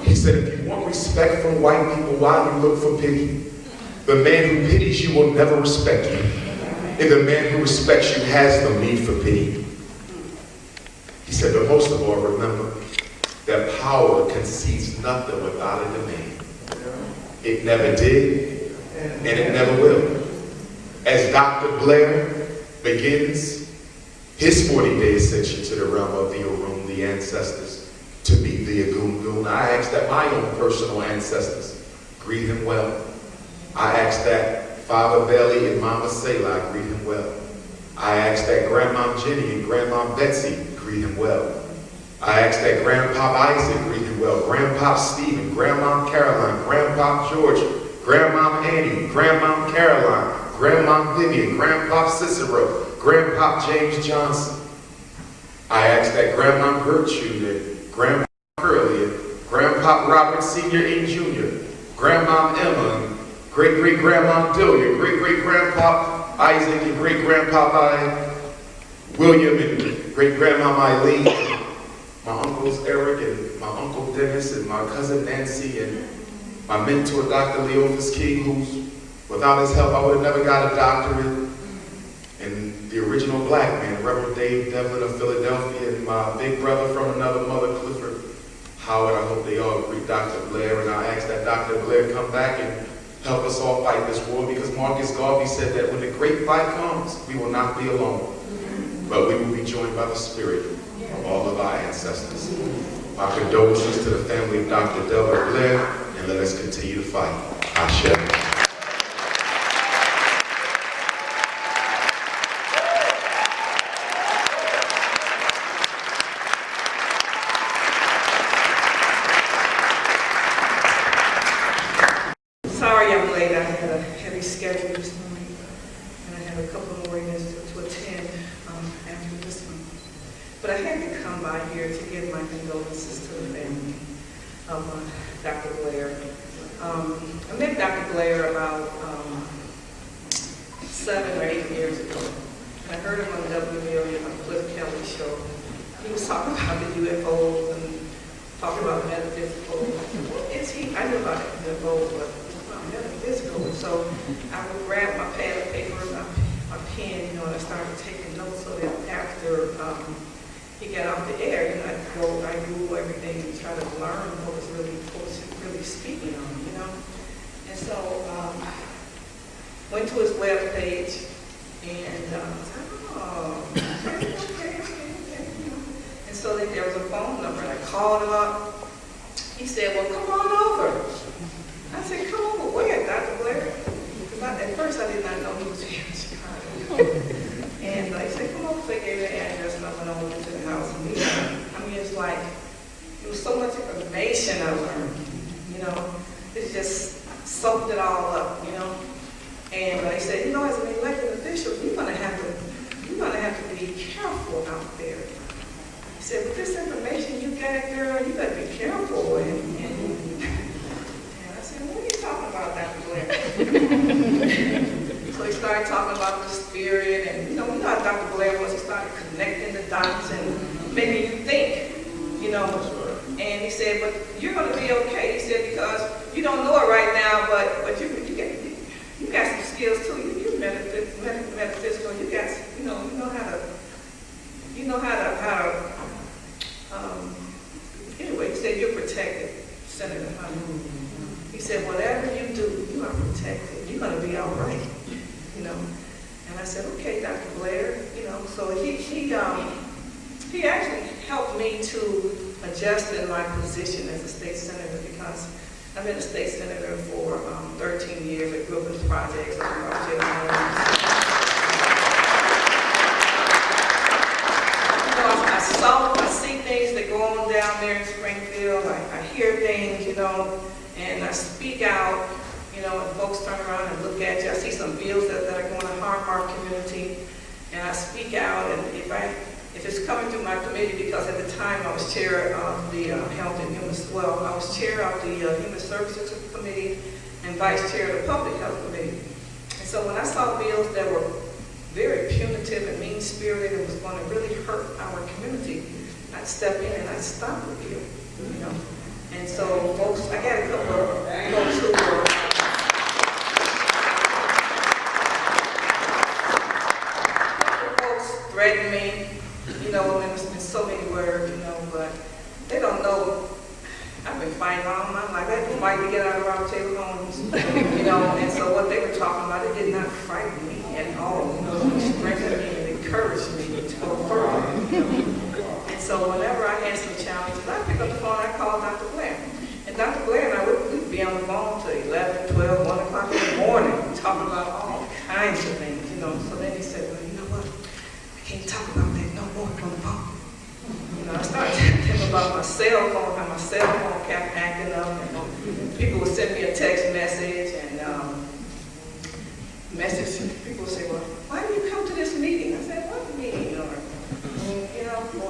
He said, if you want respect from white people, why do you look for pity? The man who pities you will never respect you. And the man who respects you has no need for pity. He said, but most of all, remember that power concedes nothing without a demand. It never did, and it never will. As Dr. Blair begins his 40-day ascension to the realm of the Orun, the ancestors, to meet the Agungun, I ask that my own personal ancestors greet him well. I ask that Father Belly and Mama Selah greet him well. I ask that Grandma Jenny and Grandma Betsy greet him well. I ask that Grandpa Isaac greet him well, Grandpa Stephen, Grandma Caroline, Grandpa George, Grandma Annie, Grandma Caroline, Grandma Vivian, Grandpa Cicero, Grandpa James Johnson. I ask that Grandma Gertrude and Grandpa Curly and Grandpa Robert Sr. and Jr., Grandma Emma and great-great-grandma Delia, great-great-grandpa Isaac and great-grandpa William and great-grandma Eileen, my uncles Eric and my uncle Dennis and my cousin Nancy and my mentor Dr. Leophis King, who's without his help I would have never got a doctorate, and the original black man, Reverend Dave Devlin of Philadelphia, and my big brother from another mother, Clifford Howard. I hope they all agree, Dr. Blair, and I ask that Dr. Blair come back and help us all fight this war, because Marcus Garvey said that when the great fight comes, we will not be alone, but we will be joined by the spirit of all of our ancestors. My condolences to the family of Dr. Delbert Blair, and let us continue to fight. Ashe. Sorry I'm late. I had a heavy schedule this morning, and I have a couple more events to attend after this one. But I had to come by here to give my condolences to the family of Dr. Blair. I met Dr. Blair about 7 or 8 years ago. And I heard him on WMLE on Cliff Kelly's show. He was talking about the UFOs and talking about metaphysical. What is he? I knew about UFOs, but metaphysical. And so I would grab my pad of paper, my pen, and I started taking notes so that after he got off the air, I'd Google everything and try to learn what was really speaking on, And so went to his web page and okay. And so there was a phone number, and I called him up. He said, well, come on over. I said, come over where, Dr. Blair? Because at first I did not know he was here in Chicago. And he said, come over. So he gave me the address, and I went over to the house. And it's like, it was so much information I learned, It just soaked it all up, And he said, as an elected official, you're gonna have to be careful out there. He said, with this information you got, girl, you better be careful. And I said, what are you talking about, Dr. Blair? So he started talking about the spirit, and you know how Dr. Blair was. He started connecting the dots and making you think, And he said, but you're going to be okay. He said, because you don't know it right now, but you got some skills too. You're metaphysical. You got, you know how to. Anyway, he said you're protected, Senator Hunter. He said, whatever you do, you are protected. You're going to be all right, And I said, okay, Dr. Blair, So he actually helped me to adjust in my position as a state senator, because I've been a state senator for 13 years at Groupers Projects. I see things that go on down there in Springfield. I hear things, and I speak out, and folks turn around and look at you. I see some bills that are going to harm our community, and I speak out. And if it's coming through my committee, because at the time I was chair of the Health and Human, I was chair of the Human Services Committee and vice chair of the Public Health Committee. And so when I saw bills that were very punitive and mean-spirited and was going to really hurt our community, I'd step in and I'd stop the bill, And so folks, I got a couple of folks who were threatened me, in so many words, but they don't know. I've been fighting all my life. I had to fight to get out of our table homes, and so what they were talking about, it did not frighten me at all. It strengthened me and encouraged me to go further. And so whenever I had some challenges, I pick up the phone, I call Dr. Blair. And Dr. Blair and I would be on the phone till 11, 12, 1 o'clock in the morning, talking about all kinds of things, So then he said, well, you know what? I can't talk about that no more on the phone. I started telling him about my cell phone, how my cell phone kept acting up, and people would send me a text message, and message, people say, well, why did you come to this meeting? I said, what meeting? Or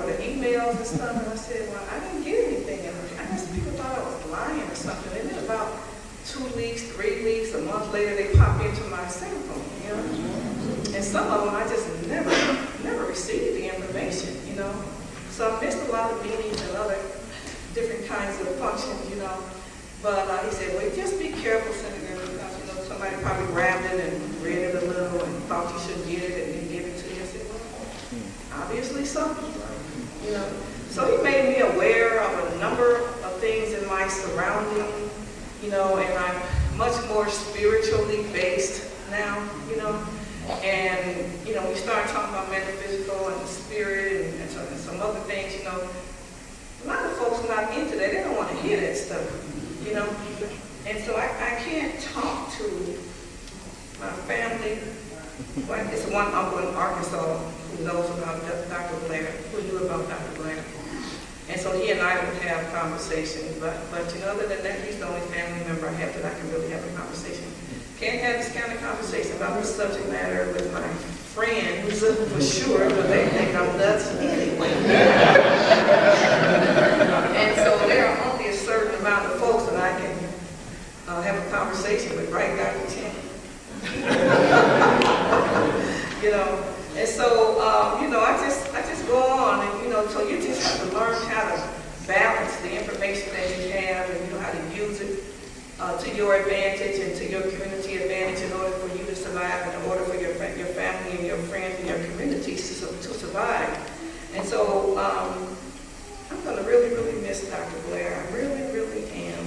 the emails and stuff. And I said, well, I didn't get anything. And I guess people thought I was lying or something. And then about 2 weeks, 3 weeks, a month later, they pop into my cell phone, And some of them, I just never received the information, So I missed a lot of meetings and other different kinds of functions, But he said, well, just be careful, Senator, because, somebody probably grabbed it and read it a little and thought you should get it and then give it to you. I said, well, obviously so, So he made me aware of a number of things in my surrounding, and I'm much more spiritually based now, And, we started talking about metaphysical and the spirit and some other things, A lot of folks are not into that. They don't want to hear that stuff, And so I can't talk to my family. Well, it's one uncle in Arkansas who knows about Dr. Blair, who knew about Dr. Blair. And so he and I would have conversations, but other than that, he's the only family member I have that I can really have a conversation. Can't have this kind of conversation about the subject matter with my friends, for sure, but they think I'm nuts anyway. And so there are only a certain amount of folks that I can have a conversation with, right, Dr. Chen? And so, I just go on, and, so you just have to learn how to balance the information that you have and, how to use it to your advantage and to your community advantage in order for you to survive and in order for your family and your friends and your communities to survive. And so, I'm going to really, really miss Dr. Blair. I really, really am.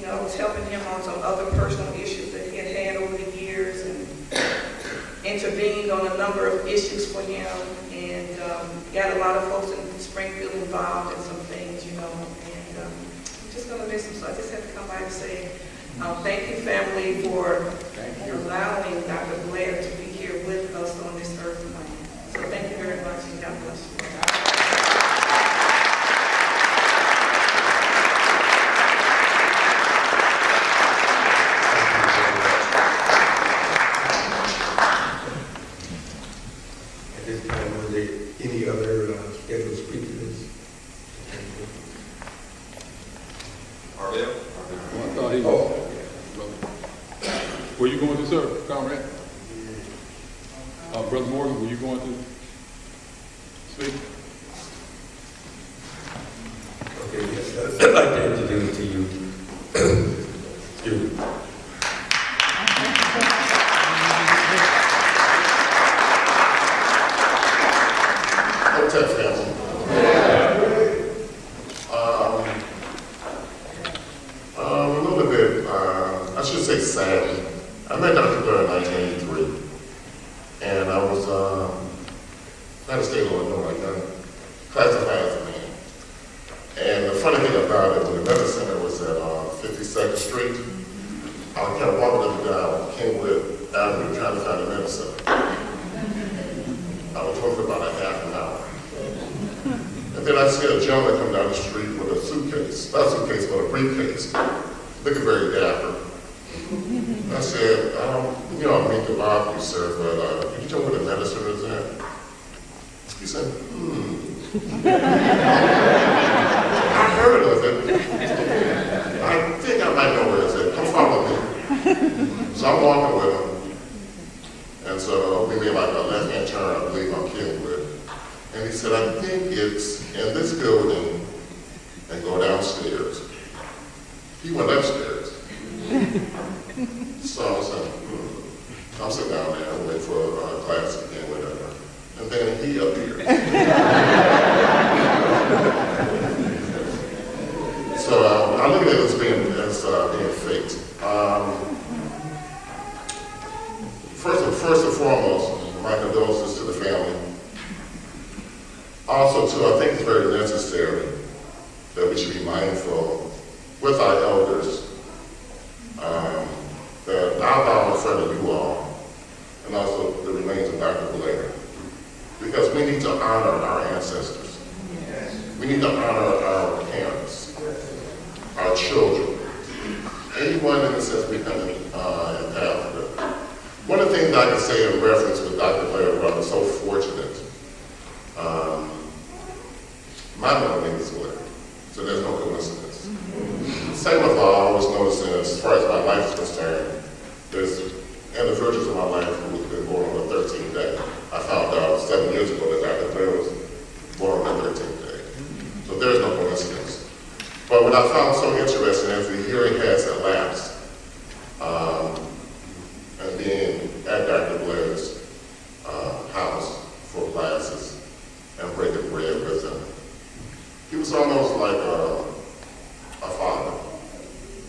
I was helping him on some other personal issues that he had over the years and intervened on a number of issues for him and got a lot of folks in Springfield involved in some things, and I'm just going to miss him. So I just have to come by and say thank you, family, for allowing Dr. Blair to be here with us on this earth plane. So thank you very much, and God bless you. Any other scheduled speakers? Ardell? I thought he was. Were you going to, sir, comrade? Brother Morgan, were you going to speak? Okay, yes. I'd like to introduce to you, excuse me. Vortex family. A little bit, I should say sadly, I met Dr. Blair in 1983, and I was out of state of Illinois, classified as a man. And the funny thing about it, when the Metaphysician was at 52nd Street, I kept walking up and down Kingwood Avenue trying to find a medicine. I was looking for about a half an hour. And then I see a gentleman come down the street with a suitcase, not a suitcase, but a briefcase, looking very dapper. I said, I don't mean to bother you, sir, but can you tell me where the medicine is at? He said, I heard of it. I think I might know where it's at. Come follow me. So I'm walking with him. And so we made like a left-hand turn, I believe, on Kingwood. And he said, I think it's in this building, and go downstairs. He went upstairs. So I said, I'm sitting down there and wait for class to begin, whatever. And then he appeared. So I look at it as being fate. First and foremost, my condolences to the family. Also, too, I think it's very necessary that we should be mindful with our elders that I bow in front of you all, and also the remains of Dr. Blair, because we need to honor our ancestors. We need to honor our parents, our children, anyone in the sense becoming impacted. One that I can say in reference with Dr. Blair, well, I'm so fortunate. My middle name is Blair, so there's no coincidence. Same with I always noticing, as far as my life is concerned, there's individuals in my life who have been born on the 13th day. I found out 7 years ago that Dr. Blair was born on the 13th day. So there's no coincidence. But what I found so interesting as the hearing has elapsed, and being at Dr. Blair's house for classes and breaking bread with him, he was almost like a father.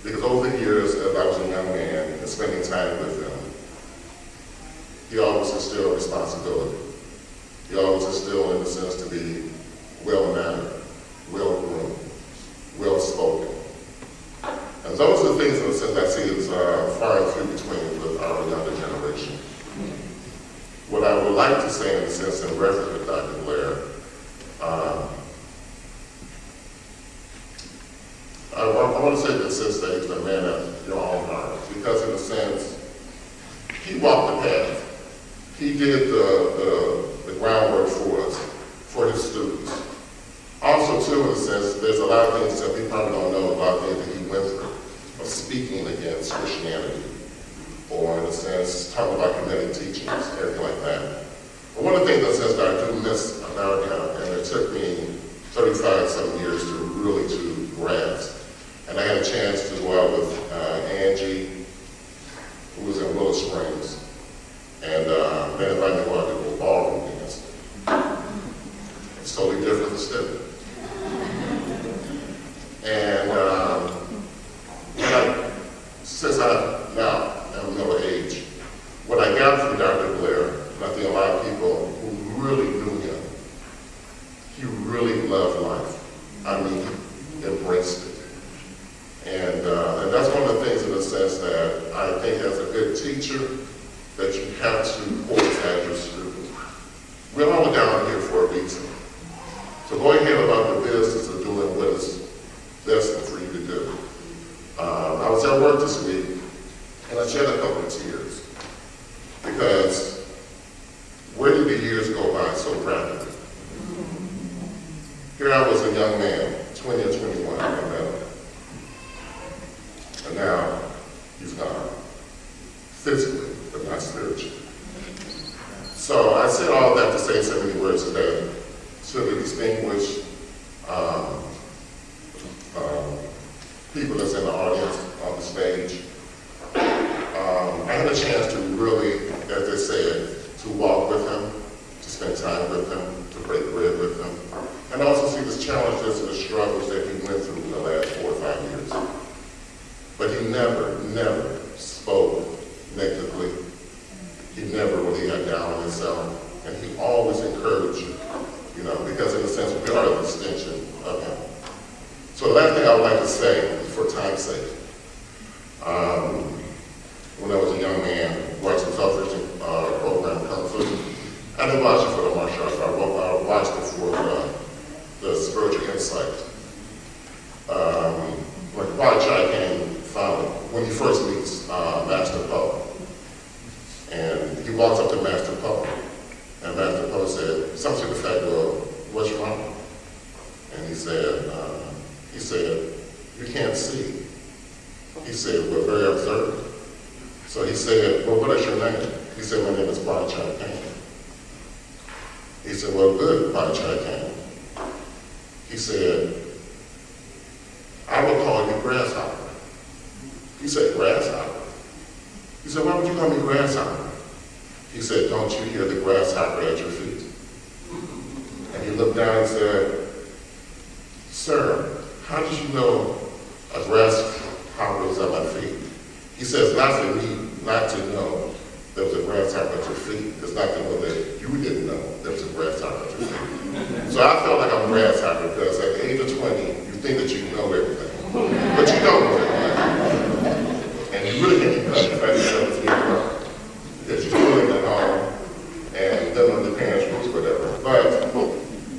Because over the years, as I was a young man and spending time with him, he always instilled responsibility. He always instilled in the sense to be well-mannered, well-groomed, well-spoken. And those are the things in the sense I see as far and few between with our younger generation. What I would like to say in a sense in reference with Dr. Blair, I want to say that since that he's a man of your own heart, because in a sense, he walked the path. He did the groundwork for us, for his students. Also, too, in a sense, there's a lot of things that we probably don't know about things that he went through, of speaking against Christianity, or in a sense, talking about kinetic teachings, everything like that. But one of the things, in a sense, that I do miss about him, and it took me 35-some years to really to grasp, and I had a chance to go out with Angie, who was in Willow Springs, and they invited me to go out to go ballroom dance. It's totally different than stepping. And since I now am middle age, what I got from Dr. Blair, and I think a lot of people who really knew him, he really loved life. I mean, he embraced it. And that's one of the things in the sense that I think as a good teacher, that you have to always have your student. We're all down here for a reason. So go ahead about the business of doing what is best for you to do. I was at work this week, and I shed a couple of tears, because where did the years go by so rapidly? Here I was a young man, 20 or 21, I met him. And now he's gone, physically, but not spiritually. So I said all that to say so many words today to the distinguished people that's in the audience, on the stage. I had a chance to really, as they said, to walk with him, to spend time with him, to break bread with him, and also see the challenges and the struggles that he went through in the last 4 or 5 years. But he never spoke negatively. He never really got down on himself, and he always encouraged you, because in a sense, we are the extension of him. So the last thing I would like to say, for time's sake, when I was a young man, watching the television program Kung Fu, I didn't watch it for the martial arts, I watched it for the spiritual insight. When Pai Chai came, when he first meets Master Po, and he walks up to Master Po, and Master Po said something to the fact, well, what's wrong? And he said, you can't see. He said, we're very observant. So he said, well, what is your name? He said, my name is Pai Chai Kane. He said, well, good, Pai Chai Kane. He said, I will call you Grasshopper. He said, Grasshopper? He said, why would you call me Grasshopper? He said, don't you hear the grasshopper at your feet? And he looked down and said, sir, how did you know a grasshopper was at my feet? He says, not for me not to know there was a grasshopper at your feet. It's not to know that you didn't know there was a grasshopper at your feet. So I felt like I'm a grasshopper because at the age of 20, you think that you know everything. But you don't know everything. And you really can't keep up the fact that you know because you're still at home and don't know the parents' rules, whatever. But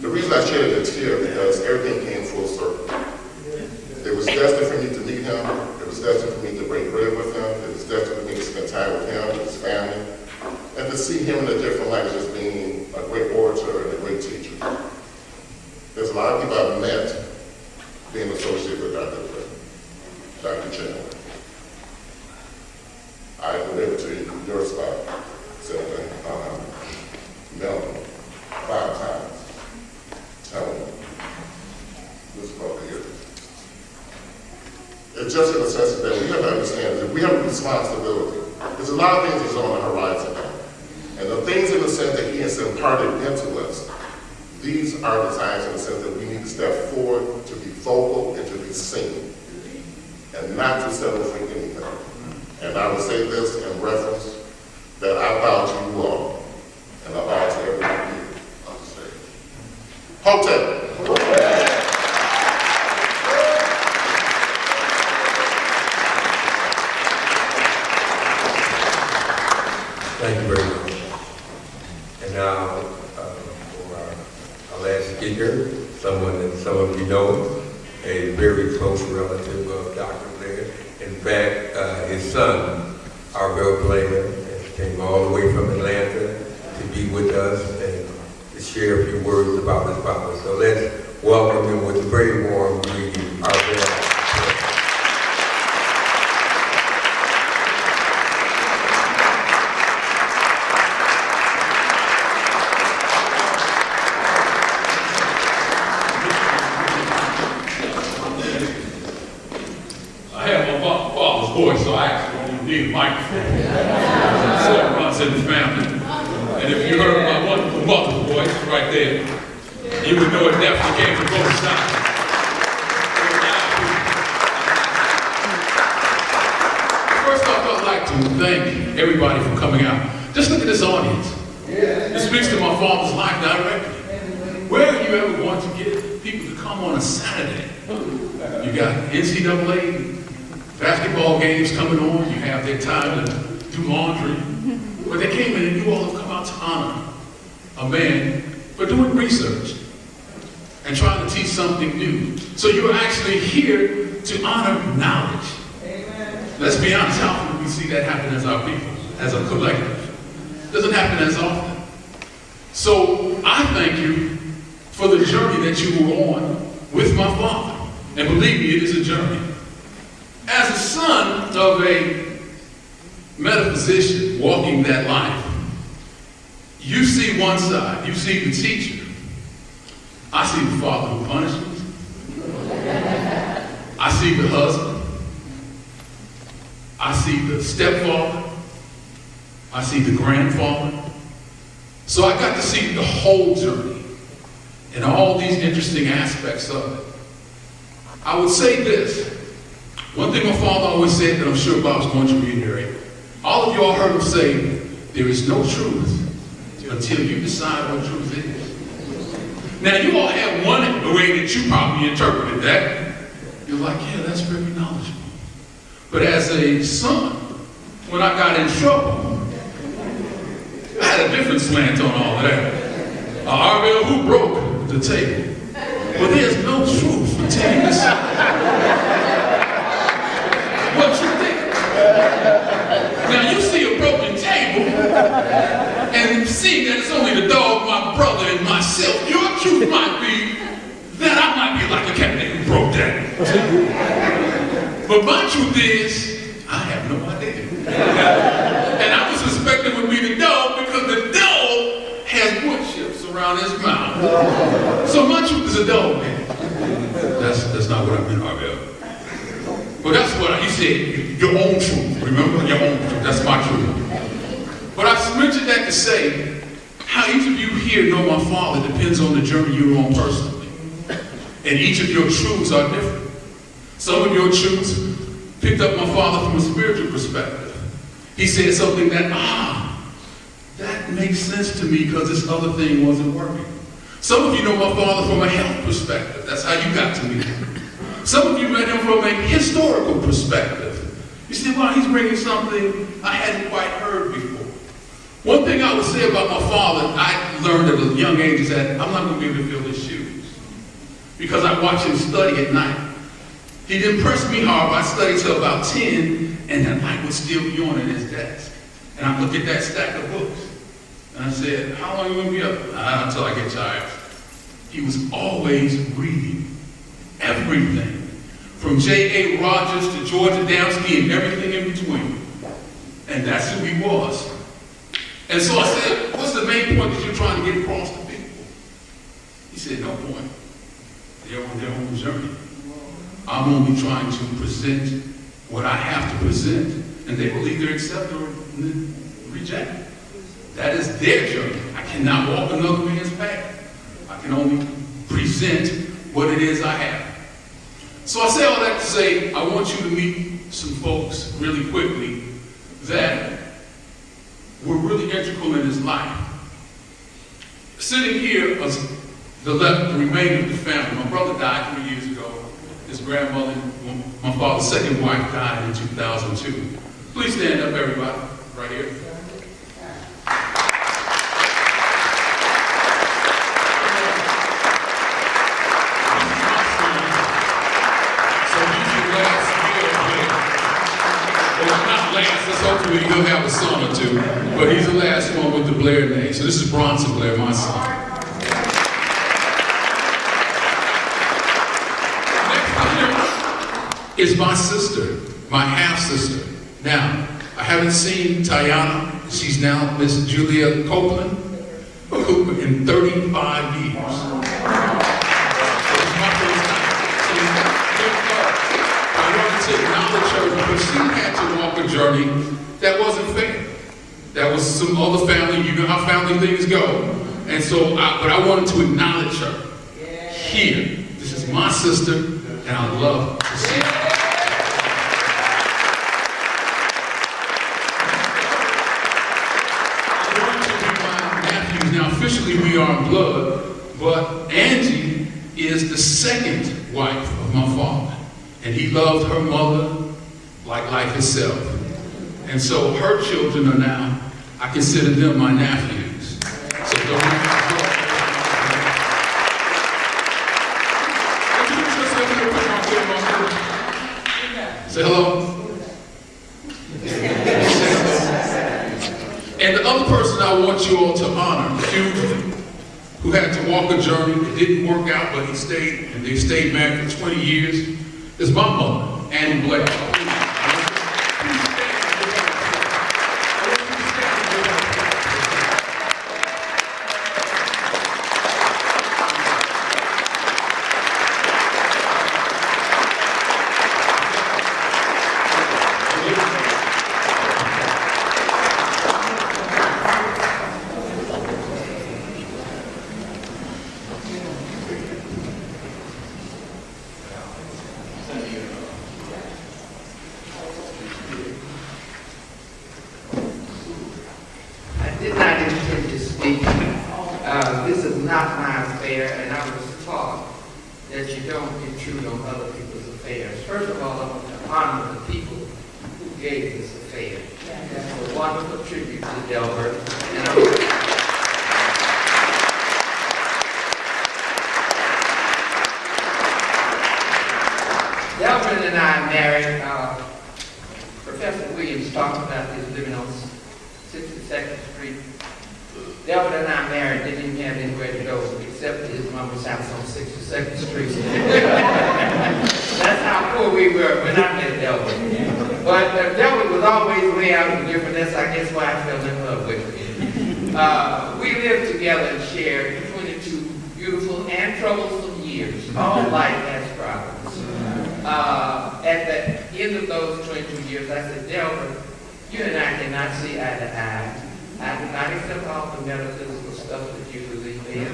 the reason I shed a tear because everything came full circle. It was destined for me to meet him. It was destined for me to break bread with him. It was destined for me to spend time with him, his family. to see him in a different light as being a great orator and a great teacher. There's a lot of people I've met being associated with Dr. Chandler. I delivered to your spot, Senator Melvin, 5 times, telling him, this brother here. It's just in the sense that we have to understand that we have a responsibility. There's a lot of things that's on the horizon now. And the things in the sense that he has imparted into us, these are the times in the sense that we need to step forward, to be vocal, and to be seen, and not to settle for anything. And I will say this in reference that I bow to you all, and I bow to everyone here on the stage. Hotel. Thank you very much. And now, for our last speaker, someone that some of you know, a very close relative of Dr. Blair. In fact, his son, Delbert Blair, came all the way from Atlanta to be with us and to share a few words about his father. So let's welcome him with a very warm greeting, Delbert. Voice, so I actually don't need a microphone. So it runs in the family. And if you heard my wonderful mother's voice right there, you would know it definitely came from both sides. First off, I'd like to thank everybody for coming out. Just look at this audience. It speaks to my father's life directly. Where are you ever going to get people to come on a Saturday? You got NCAA basketball games coming on, you have their time to do laundry. But they came in and you all have come out to honor a man for doing research and trying to teach something new. So you're actually here to honor knowledge. Amen. Let's be honest, how often do we see that happen as our people, as a collective? It doesn't happen as often. So I thank you for the journey that you were on with my father. And believe me, it is a journey. As a son of a metaphysician walking that life, you see one side, you see the teacher. I see the father who punishes. I see the husband. I see the stepfather. I see the grandfather. So I got to see the whole journey and all these interesting aspects of it. I would say this. One thing my father always said that I'm sure Bob's going to reiterate. All of you all heard him say, there is no truth until you decide what truth is. Now you all have one way that you probably interpreted that. You're like, yeah, that's very knowledgeable. But as a son, when I got in trouble, I had a different slant on all of that. Arvell, who broke the table? Well, there's no truth until you decide what you think. Now you see a broken table and see that it's only the dog, my brother, and myself. Your truth might be that I might be like a candidate who broke that. But my truth is, I have no idea. And I was suspecting it would be the dog because the dog has wood chips around his mouth. So my truth is a dog, man. That's not what I meant, Arvell. Well, that's what he said, your own truth. Remember, your own truth. That's my truth. But I mentioned that to say how each of you here know my father depends on the journey you're on personally. And each of your truths are different. Some of your truths picked up my father from a spiritual perspective. He said something that, that makes sense to me because this other thing wasn't working. Some of you know my father from a health perspective. That's how you got to meet him. Some of you met him from a historical perspective. You see, well, he's bringing something I hadn't quite heard before. One thing I would say about my father, I learned at a young age is that I'm not going to be able to fill his shoes. Because I watch him study at night. He didn't press me hard, but I studied till about 10, and that light would still be on in his desk. And I look at that stack of books. And I said, how long are you going to be up? Until I get tired. He was always reading everything. From J.A. Rogers to George Adamski and everything in between. And that's who he was. And so I said, what's the main point that you're trying to get across to people? He said, no point. They're on their own journey. I'm only trying to present what I have to present, and they will either accept or reject it. That is their journey. I cannot walk another man's path. I can only present what it is I have. So I say all that to say, I want you to meet some folks really quickly that were really integral in his life. Sitting here as the remainder of the family, my brother died 3 years ago. His grandmother, my father's second wife, died in 2002. Please stand up, everybody, right here. Hopefully he'll have a son or two, but he's the last one with the Blair name. So this is Bronson Blair, my son. Next here is my sister, my half-sister. Now, I haven't seen Tayana. She's now Miss Julia Copeland in 35 years. To acknowledge her, but she had to walk a journey that wasn't fair. That was some other family, you know how family things go. And so, but I wanted to acknowledge her here. This is my sister, and I love to see her. I'm going to be my nephews. Now, officially we are in blood, but Angie is the second wife of my father. And he loved her mother like life itself. And so her children are now, I consider them my nephews. So don't say hello. And the other person I want you all to honor, hugely, who had to walk a journey, it didn't work out, but he stayed, and they stayed married for 20 years, is my mother, Annie Blair. This is not my affair, and I was taught that you don't intrude on other people's affairs. First of all, I want to honor the people who gave this affair. That's a wonderful tribute to Delbert. And Delbert and I married. Professor Williams talked about this living on 62nd Street. Delbert and I married, didn't even have anywhere to go except his mama's house on 62nd Street. That's how poor we were when I met Delbert. But Delbert was always way out in different. That's, I guess, why I fell in love with him. We lived together and shared 22 beautiful and troublesome years. All life has problems. At the end of those 22 years, I said, Delbert, you and I cannot see eye to eye. I do not accept all the metaphysical stuff that you believe in.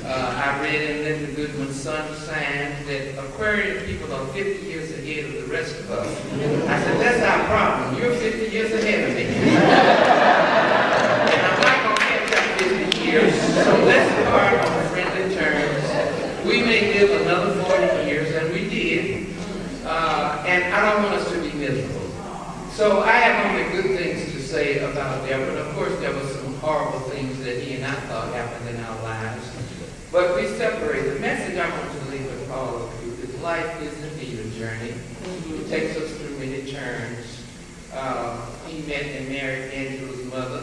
I read in Linda Goodman's Sun signs that Aquarian people are 50 years ahead of the rest of us. I said, that's our problem. You're 50 years ahead of me. And I'm not going to catch up 50 years, so let's part on friendly terms. We may live another 40 years, and we did. And I don't want us to be miserable. So I have only good things to say about Delbert. Of course, there were some horrible things that he and I thought happened in our lives. But we separate. The message I want to leave with all of you is life is indeed a journey. It takes us through many turns. He met and married Angela's mother.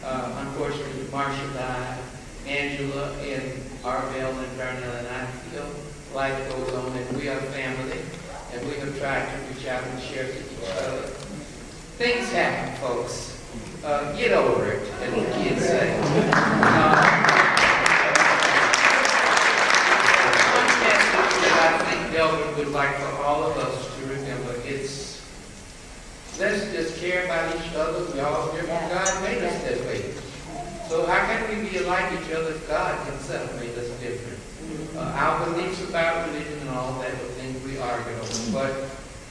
Unfortunately, Marsha died, Angela and Arvell and Darnell, and I feel life goes on, and we are family, and we have tried to reach out and share to each other. Things happen, folks. Get over it, as the kids say. One message that I think Delbert would like for all of us to remember is, let's just care about each other. We all different. God made us that way. So how can we be like each other if God himself made us different? Our beliefs about religion and all that are things we argue over, but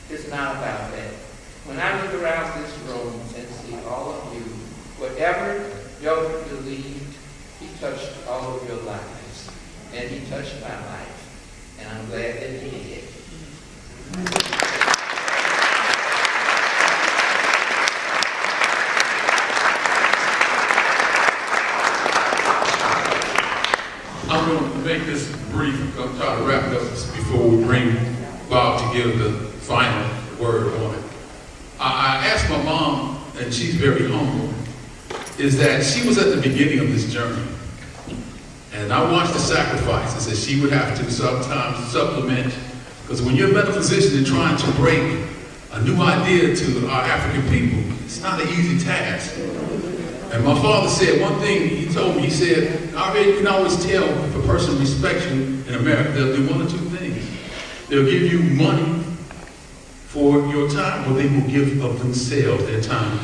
it's not about that. When I look around this room and see all of you, whatever Delbert believed, he touched all of your lives. And he touched my life. And I'm glad that he did. I'm going to make this brief. I'm going to try to wrap it up before we bring Bob to give the final word on it. I asked my mom, and she's very humble, is that she was at the beginning of this journey. And I watched the sacrifices that she would have to sometimes supplement, because when you're a metaphysician and trying to break a new idea to our African people, it's not an easy task. And my father said one thing, he told me, he said, Already you can always tell if a person respects you in America, they'll do one or two things. They'll give you money for your time, or they will give of themselves their time.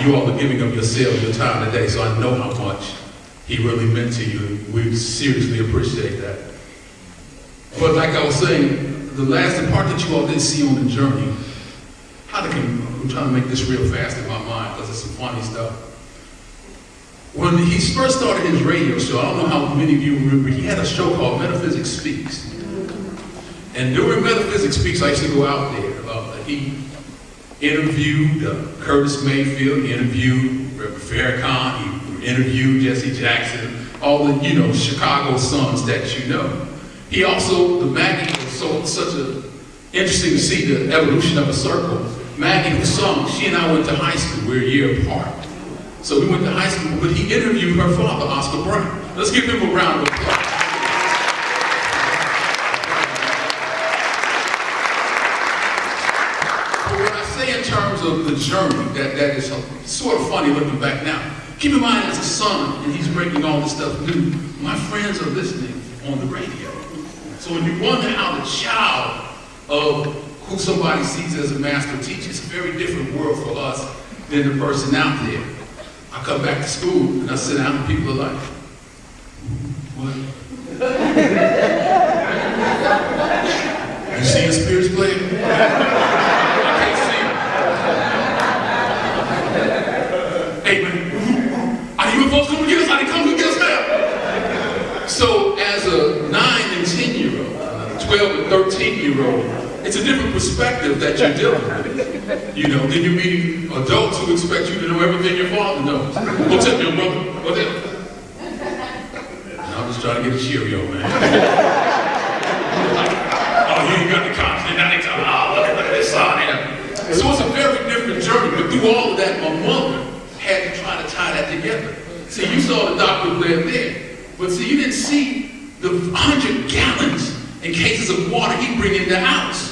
You all are giving of yourselves your time today, so I know how much he really meant to you. We seriously appreciate that. But like I was saying, the part that you all didn't see on the journey, I'm trying to make this real fast in my mind because it's some funny stuff. When he first started his radio show, I don't know how many of you remember, he had a show called Metaphysics Speaks. And during Metaphysics Speaks, I used to go out there. He interviewed Curtis Mayfield, he interviewed Reverend Farrakhan, he interviewed Jesse Jackson, all the, Chicago sons that you know. He also, the Maggie was such a interesting to see the evolution of a circle. Maggie, who sung, she and I went to high school, we're a year apart. So we went to high school, but he interviewed her father, Oscar Brown. Let's give him a round of applause. In terms of the journey, that is sort of funny looking back now. Keep in mind, as a son, and he's breaking all this stuff new, my friends are listening on the radio. So when you wonder how the child of who somebody sees as a master teacher, it's a very different world for us than the person out there. I come back to school and I sit down and people are like, what? You see your spirits play? Hey man, are you folks coming to get us? Are they coming to get us now? So as a 9 and 10-year-old, 12 and 13-year-old, it's a different perspective that you're dealing with. Then you're meeting adults who expect you to know everything your father knows. What's up, young brother? What's up? I'm just trying to get a Cheerio, man. Oh, you ain't got the content. Now they talking, look at this son here. So it's a very different journey, but through all of that, my mother had to try to tie that together. See, you saw the Dr. Blair there, but see, you didn't see the 100 gallons and cases of water he bring in the house.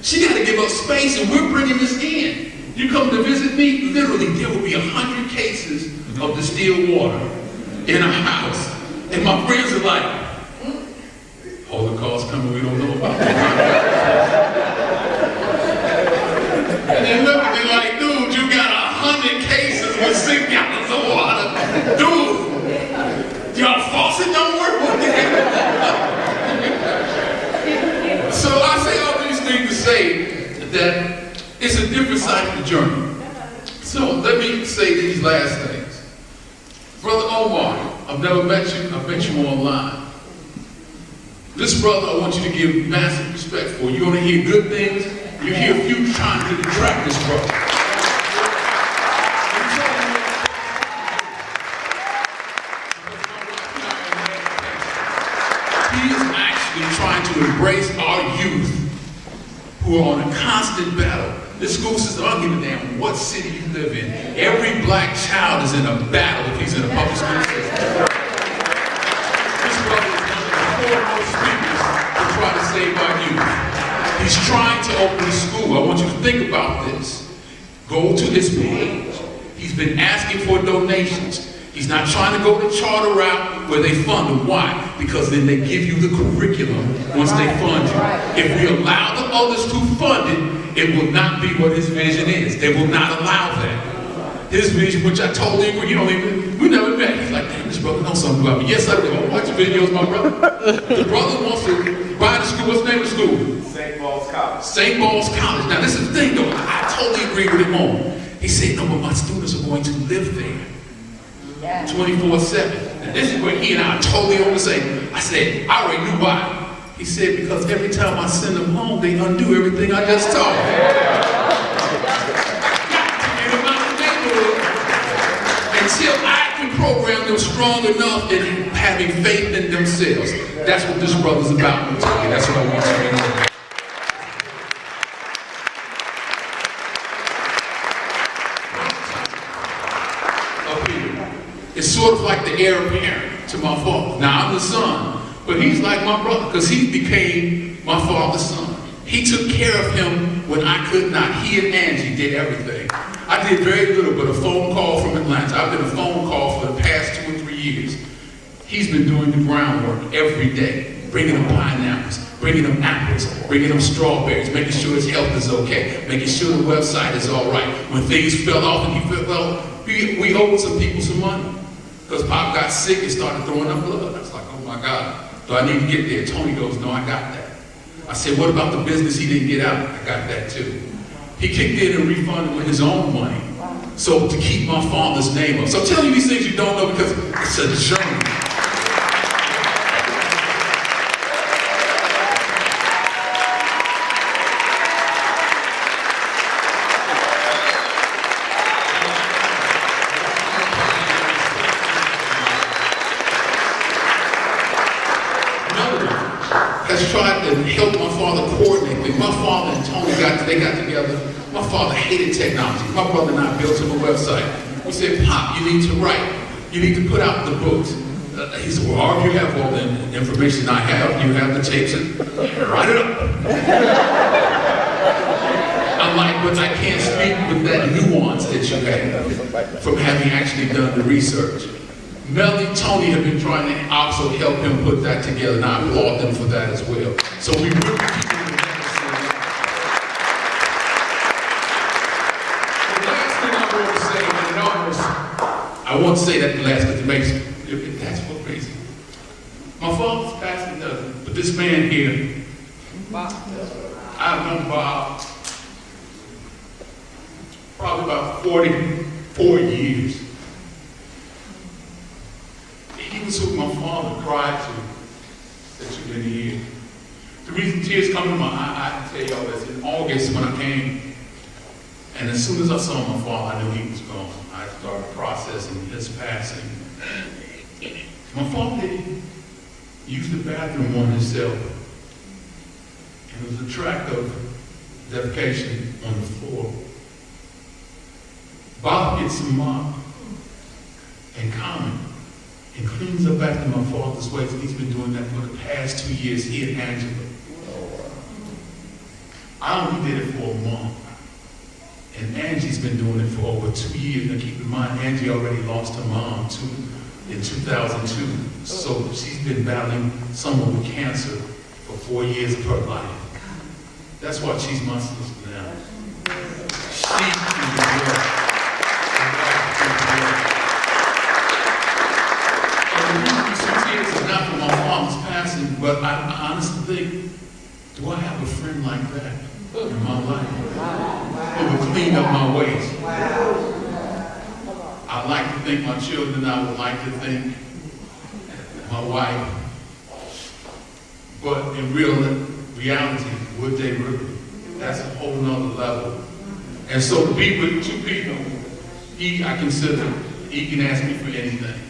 She got to give up space, and we're bringing this in. You come to visit me, literally, there will be 100 cases of distilled water in our house. And my friends are like, Holocaust coming, we don't know about that. And they look at me like, dude, you got 100 cases with 6 gallons of water. Dude, your faucet don't work with it. So I say all these things to say that it's a different side of the journey. So let me say these last things. Brother Omar, I've never met you, I've met you online. This brother I want you to give massive respect for. You're going to hear good things. You hear a few trying to detract this brother. He is actually trying to embrace our youth who are on a constant battle. This school system, I don't give a damn what city you live in. Every black child is in a battle if he's in a public school system. This brother is one of the foremost speakers to try to save our youth. He's trying to open a school. I want you to think about this. Go to his page. He's been asking for donations. He's not trying to go the charter route where they fund them. Why? Because then they give you the curriculum once they fund you. If we allow the others to fund it, it will not be what his vision is. They will not allow that. His vision, which I totally agree, we never met. He's like, damn, this brother knows something about me. Yes, I do. I watch your videos, my brother. The brother wants to buy the school. What's the name of the school? St. Paul's College. St. Paul's College. Now, this is the thing, though. I totally agree with him on. He said, no, but my students are going to live there 24/7. And this is where he and I are totally on the same. I said, I already knew why. He said, because every time I send them home, they undo everything I just taught them. Until I can program them strong enough in having faith in themselves. That's what this brother's about. That's what I want you to know. It's sort of like the heir apparent to my father. Now, I'm the son, but he's like my brother because he became my father's son. He took care of him when I could not. He and Angie did everything. I did very little but a phone call from Atlanta. I've been a phone call for the past 2 or 3 years. He's been doing the groundwork every day, bringing them pineapples, bringing them apples, bringing them strawberries, making sure his health is okay, making sure the website is all right. When things fell off and he felt, well, we owed some people some money. Because Pop got sick and started throwing up blood. I was like, oh my God, do I need to get there? Tony goes, no, I got that. I said, what about the business he didn't get out? I got that too. He kicked in and refunded with his own money. So to keep my father's name up. So I'm telling you these things you don't know because it's a journey. Tried to help my father coordinate things. My father and Tony got together. My father hated technology. My brother and I built him a website. We said, Pop, you need to write. You need to put out the books. He said, well, all you have all the information I have. You have the tapes and write it up. I'm like, but I can't speak with that nuance that you have from having actually done the research. Melody, Tony have been trying to also help him put that together, and I applaud them for that as well. So we really keep it in the necessary. The last thing I want to say, and I won't say that the last because it makes that's what crazy. My father's passing doesn't, but this man here, I've known Bob probably about 44 years. He was who my father cried to that you've been here. The reason tears come to my eye, I can tell y'all this, in August when I came, and as soon as I saw my father, I knew he was gone. I started processing his passing. My father used the bathroom on himself, and there was a track of defecation on the floor. Bob gets some mop and Common and cleans up after my father's ways. He's been doing that for the past 2 years, he and Angela. I only did it for a month. And Angie's been doing it for over 2 years. Now keep in mind, Angie already lost her mom in 2002. So she's been battling someone with cancer for 4 years of her life. That's why she's my sister now. She is the girl. It's not for my father's passing, but I honestly think, do I have a friend like that in my life who would clean up my ways? I like to think my children, I would like to think my wife, but in reality, would they really? That's a whole nother level. And so to be with two people, I consider, he can ask me for anything.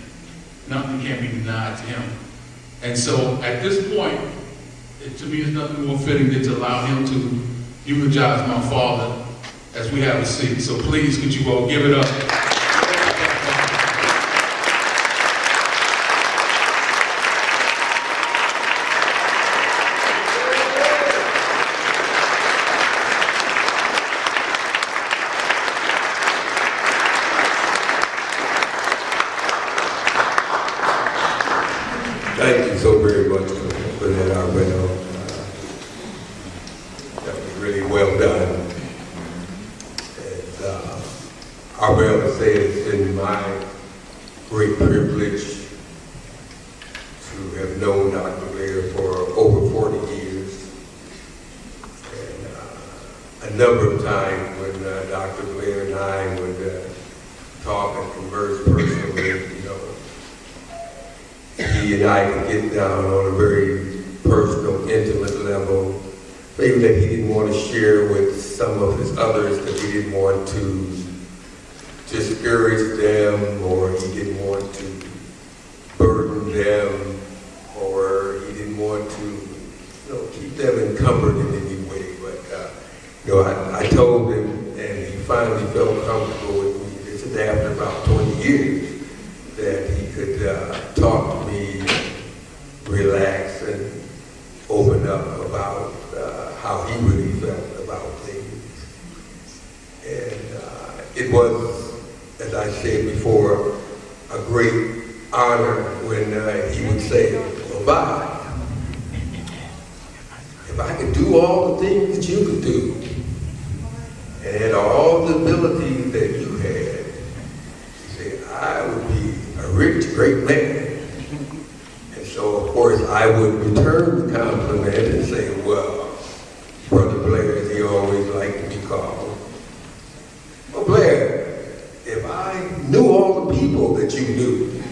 Nothing can be denied to him. And so at this point, to me, there's nothing more fitting than to allow him to eulogize my father as we have a seat. So please, could you all give it up? Thank you so very much for that, Alberto. That was really well done. As Alberto said, it's been my great privilege to have known Dr. Blair for over 40 years. And a number of times when Dr. Blair and I would talk and converse personally, you know, he and I could get down on a very personal, intimate level. Maybe that he didn't want to share with some of his others, that he didn't want to discourage them, or he didn't want to burden them, or he didn't want to, you know, keep them encumbered in any way. But you know, I told him, and he finally felt comfortable with me. This is after about 20 years. That he could talk to me, relax, and open up about how he really felt about things. And it was, as I said before, a great honor when he would say, well, Bob, if I could do all the things that you could do, and had all the abilities that you had, he said, I would be a rich, great man. And so, of course, I would return the compliment and say, well, Brother Blair, as he always liked to be called, well, Blair, if I knew all the people that you knew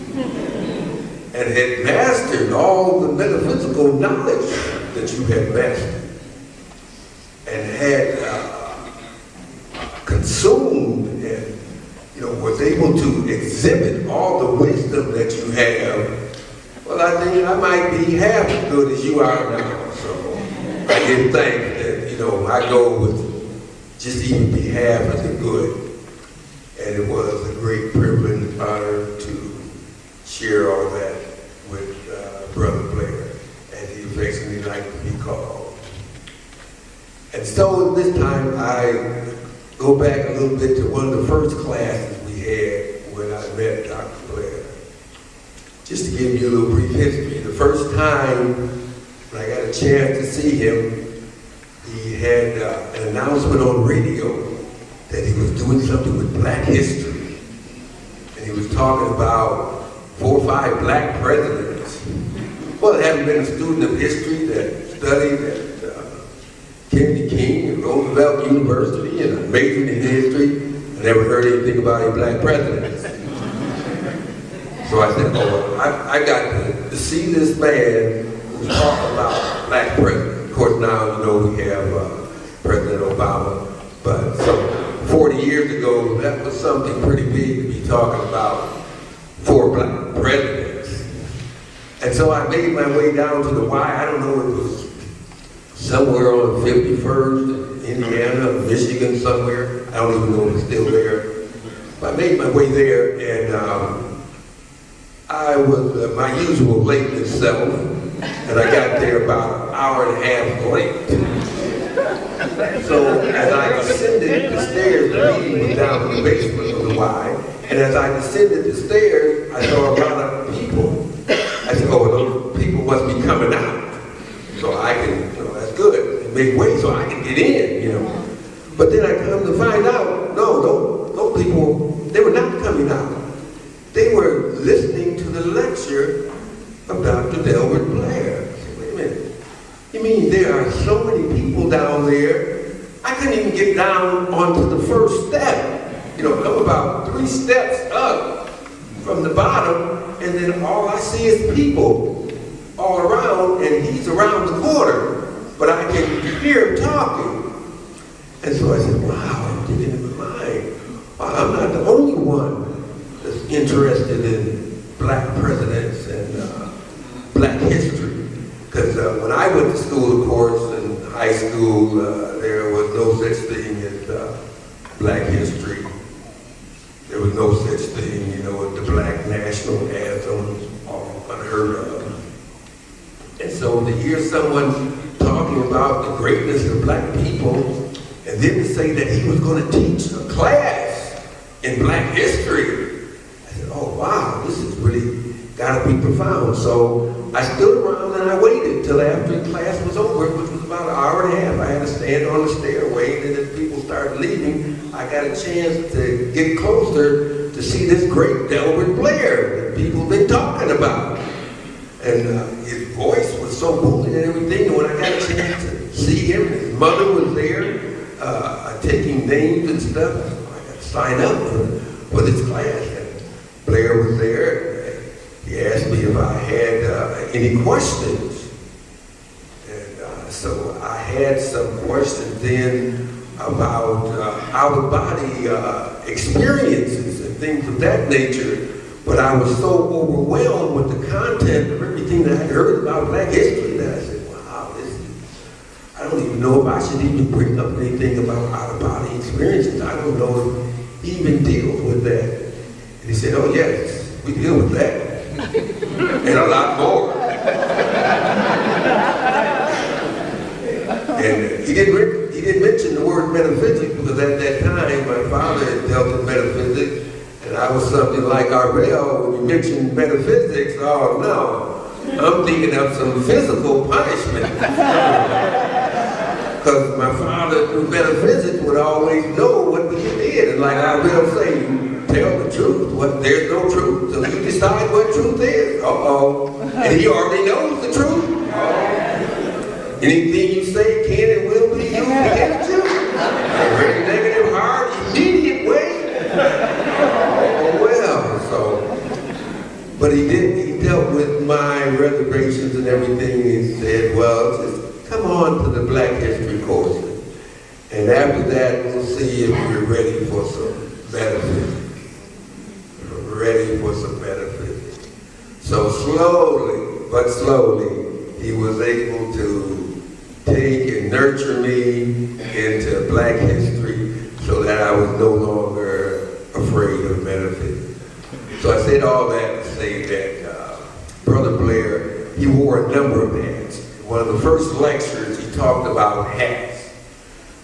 and had mastered all the metaphysical knowledge that you had mastered and had consumed and, you know, was able to exhibit all the wisdom that you have, well, I think I might be half as good as you are now. So I didn't think that, you know, my goal was just even be half as good. And it was a great privilege and honor to share all that with Brother Blair, as he affectionately liked to be called. And so this time I go back a little bit to one of the first classes we had when I met Dr. Blair. Just to give you a little brief history, the first time when I got a chance to see him, he had an announcement on radio that he was doing something with Black history. And he was talking about 4 or 5 Black presidents. Well, having been a student of history that studied at Kennedy King and Roosevelt University and I majored in history, I never heard anything about any Black presidents. So I said, oh, I got to see this man who's talking about Black presidents. Of course, now, you know, we have President Obama, but some 40 years ago, that was something pretty big to be talking about 4 Black presidents. And so I made my way down to the Y. I don't know, it was somewhere on 51st, Indiana, Michigan, somewhere. I don't even know if it's still there. But I made my way there, and I was my usual lateness self, and I got there about an hour and a half late. So as I descended the stairs, the meeting was down in the basement of the Y, and as I descended the stairs, I saw a lot of people. I said, oh, those people must be coming out. So I can, you know, that's good. And make way so I can get in, you know. But then I come to find out, no, those people, they were not coming out. They were listening to the lecture of Dr. Delbert Blair. I said, wait a minute. You mean there are so many people down there, I couldn't even get down onto the first step. You know, I'm about 3 steps up from the bottom, and then all I see is people all around, and he's around the corner, but I can hear him talking. And so I said, wow, I'm thinking in my mind, wow, I'm not the only one that's interested in Black presidents and Black history. Because when I went to school, of course, in high school, there was no such thing as Black history. There was no such thing, you know, as the Black national anthem, all unheard of. And so to hear someone talking about the greatness of Black people, and then to say that he was going to teach a class in Black history, I said, oh wow, this is really got to be profound. So I stood around and I waited till after class was over, which was about an hour and a half. I had to stand on the stairway, and as people started leaving, I got a chance to get closer to see this great Delbert Blair that people have been talking about. And his voice was so booming and everything, and when I got a chance to see him, his mother was there, taking names and stuff. I got to sign up for this class. And Blair was there. He asked me if I had any questions. And so I had some questions then about out-of-body experiences and things of that nature. But I was so overwhelmed with the content of everything that I had heard about Black history that I said, wow, I don't even know if I should even bring up anything about out-of-body experiences. I don't know if he even deals with that. And he said, oh yes, we deal with that. And a lot more. And he didn't mention the word metaphysics, because at that time my father had dealt in metaphysics, and I was something like Arbel. When you mention metaphysics, oh no, I'm thinking of some physical punishment. Because my father through metaphysics would always know what he did, and like Arbel say, tell the truth. There's no truth. So you decide what truth is. And he already knows the truth. Anything you say can and will be used against you. A very negative, hard, immediate way. Oh well, so. But he dealt with my reservations and everything. He said, well, just come on to the Black history courses. And after that, we'll see if you're ready for some metaphysics. Ready for some metaphysics. So slowly, but slowly, he was able to take and nurture me into Black history so that I was no longer afraid of metaphysics. So I said all that to say that Brother Blair, he wore a number of hats. One of the first lectures, he talked about hats.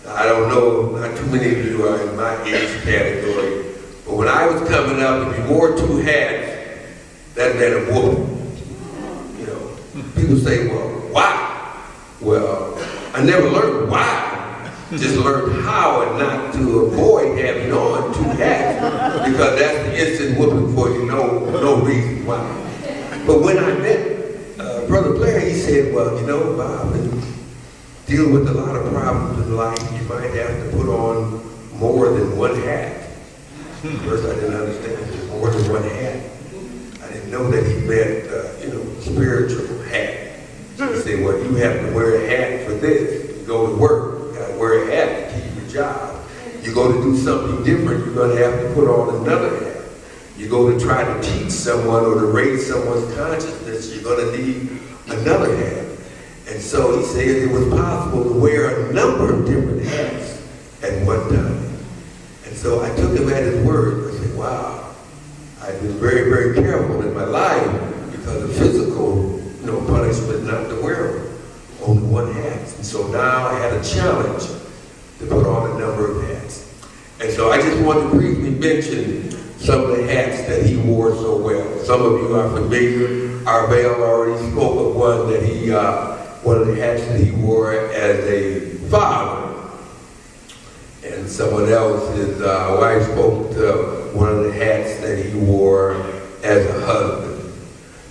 I don't know, not too many of you are in my age category, but when I was coming up, if you wore two hats, that meant a whooping. You know, people say, well, why? Well, I never learned why. Just learned how and not to avoid having on two hats, because that's the instant whooping for you, no reason why. But when I met Brother Blair, he said, well, you know, Bob, and dealing with a lot of problems in life, you might have to put on more than one hat. First, I didn't understand there's more than one hat. I didn't know that he meant, spiritual hat. So he said, well, you have to wear a hat for this. You go to work, you got to wear a hat to keep your job. You go to do something different, you're going to have to put on another hat. You go to try to teach someone or to raise someone's consciousness, you're going to need another hat. And so he said it was possible to wear a number of different hats at one time. And so I took him at his word. I said, wow, I've been very, very careful in my life because of physical, punishment not to wear only one hat. And so now I had a challenge to put on a number of hats. And so I just want to briefly mention some of the hats that he wore so well. Some of you are familiar. Arbel already spoke of one of the hats that he wore as a father. And someone else, his wife, spoke to one of the hats that he wore as a husband.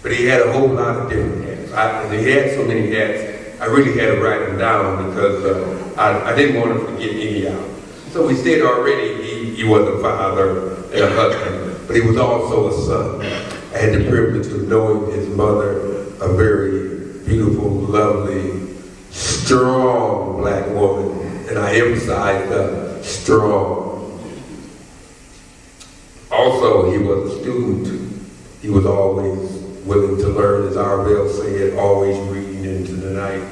But he had a whole lot of different hats. And he had so many hats, I really had to write them down because I didn't want to forget any out. So we said already he was a father and a husband, but he was also a son. I had the privilege of knowing his mother, a very beautiful, lovely, strong Black woman. And I emphasize strong. Also, he was a student. He was always willing to learn, as Arbel said, always reading into the night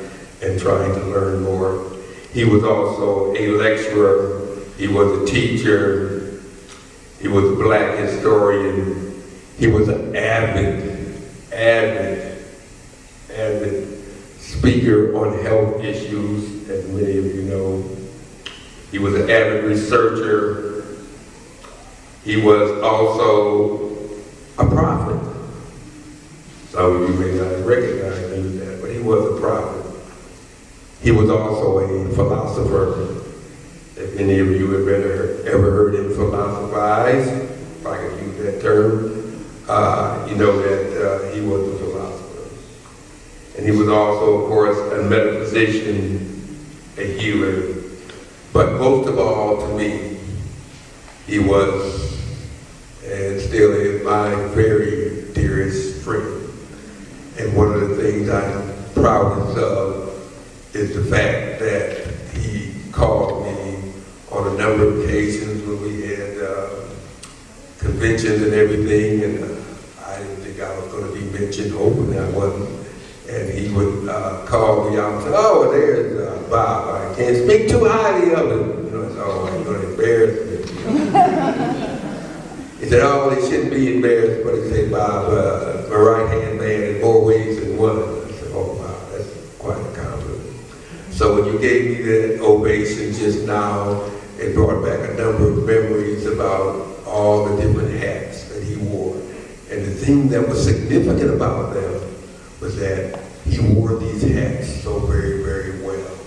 and trying to learn more. He was also a lecturer He was a teacher. He was a black historian. He was an avid speaker on health issues, as many of you know. He was an avid researcher. He was also a prophet. Some of you may not recognize him as that, but he was a prophet. He was also a philosopher. If any of you have ever heard him philosophize, if I could use that term, you know that he was a philosopher. And he was also, of course, a metaphysician, a healer. But most of all, to me, he was, and still is, my very dearest friend. And one of the things I'm proudest of is the fact that he called me on a number of occasions when we had conventions and everything, and I didn't think I was going to be mentioned openly. I wasn't. And he would call me out and say, "Oh, there's Bob. I can't speak too highly of him. You know, so I'm going to embarrass me." He said, "Oh, they shouldn't be embarrassed," but he said, "Bob, my right-hand man in more ways than one." I said, "Oh, wow, that's quite a compliment." So when you gave me that ovation just now, it brought back a number of memories about all the different hats that he wore. And the thing that was significant about them was that he wore these hats so very, very well.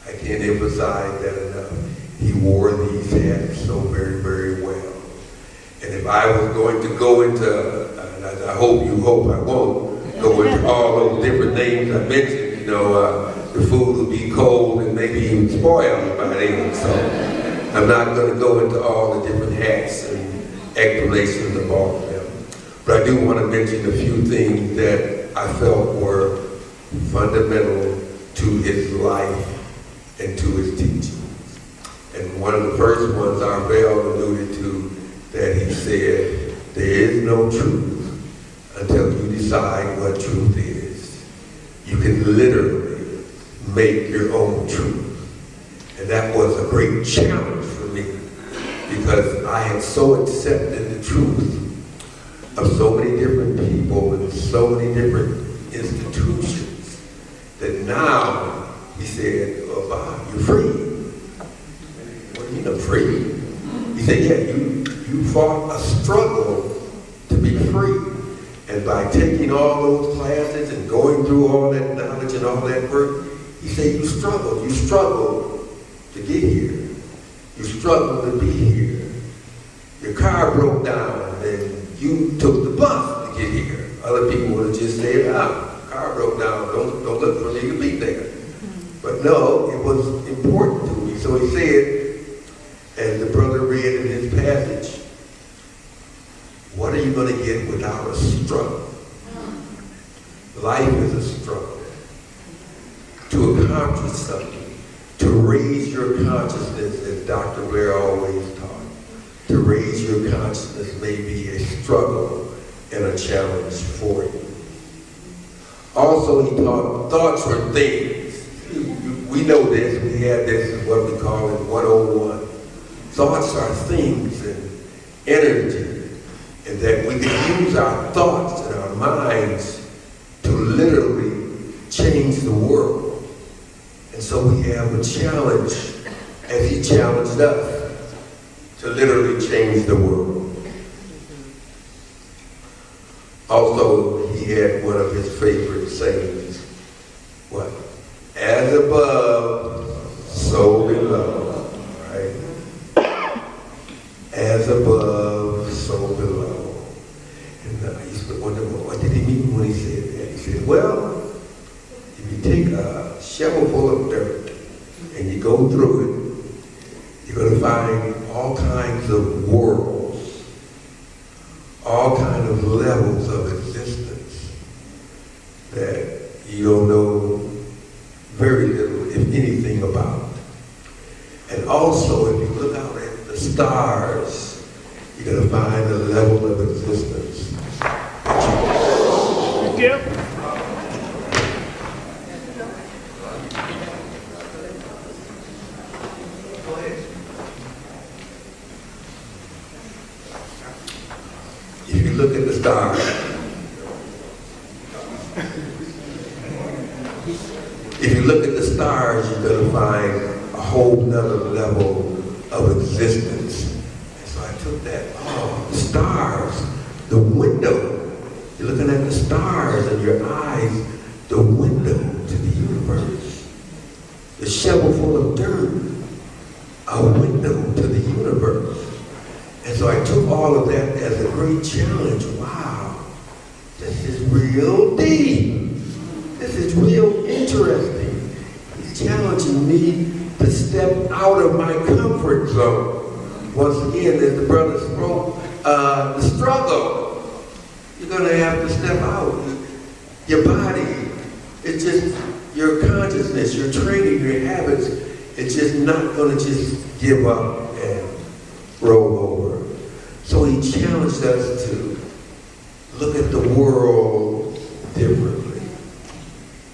I can't emphasize that enough. He wore these hats so very, very well. And if I was going to go into, and I hope I won't, go into all those different names I mentioned, you know, the food will be cold and maybe even spoiled by then. So I'm not going to go into all the different hats and explanations of all of them. But I do want to mention a few things that I felt were fundamental to his life and to his teachings. And one of the first ones our Bell alluded to, that he said, "There is no truth until you decide what truth is. You can literally make your own truth." And that was a great challenge for me, because I had so accepted the truth of so many different people and so many different institutions that now he said, "Oh, Bob, you're free." What do you mean I'm free? He said, "Yeah, you fought a struggle to be free. And by taking all those classes and going through all that knowledge and all that work," he said, you struggled to get here. You struggled to be here. Your car broke down and you took the bus to get here. Other people would have just said, car broke down, don't look for me to be there. But no, it was important to me. So he said, as the brother read in his passage, what are you going to get without a struggle? Life is a struggle. To accomplish something, to raise your consciousness, as Dr. Blair always taught. To raise your consciousness may be a struggle and a challenge for you. Also, he taught thoughts are things. We know this. We have this is what we call in 101. Thoughts are things and energy, and that we can use our thoughts and our minds to literally change the world. And so we have a challenge, as he challenged us, to literally change the world. Also, he had one of his favorite sayings, what? As above, so below, right? As above, so below. And I used to wonder, well, what did he mean when he said that? He said, well, if you take a shovel full of dirt and you go through it, you're going to find all kinds of worlds, all kinds of levels of existence that you don't know very little, if anything, about. And also, if you look out at the stars, you're going to find a level of existence. Thank you. you look at the stars, if you look at the stars, you're going to find a whole nother level of existence. And so I took that, the stars, the window. You're looking at the stars in your eyes, the window to the universe. The shovel full of dirt, a window to the universe. And so I took all of that as a great challenge. Wow, this is real deep. This is real interesting. He's challenging me to step out of my comfort zone. Once again, as the brother spoke, the struggle. You're going to have to step out. Your body, it's just your consciousness, your training, your habits. It's just not going to just give up and roll over. So he challenged us to look at the world differently.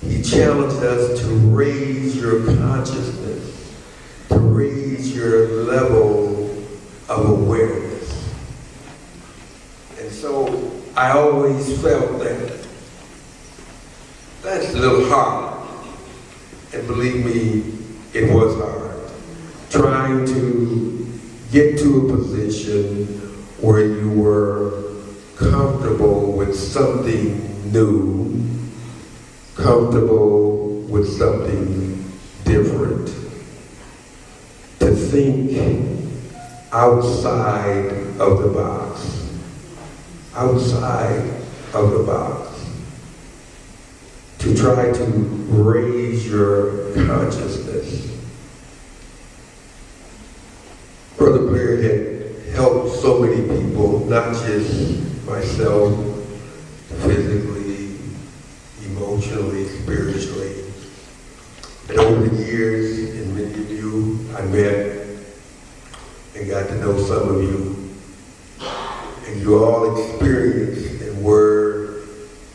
He challenged us to raise your consciousness, to raise your level of awareness. And so I always felt that that's a little hard. And believe me, it was hard. Trying to get to a position where you were comfortable with something new, comfortable with something different. To think outside of the box. Outside of the box. To try to raise your consciousness. Brother Blair had helped so many people, not just myself, physically, emotionally, spiritually. And over the years, and many of you I met and got to know some of you, and you all experienced and were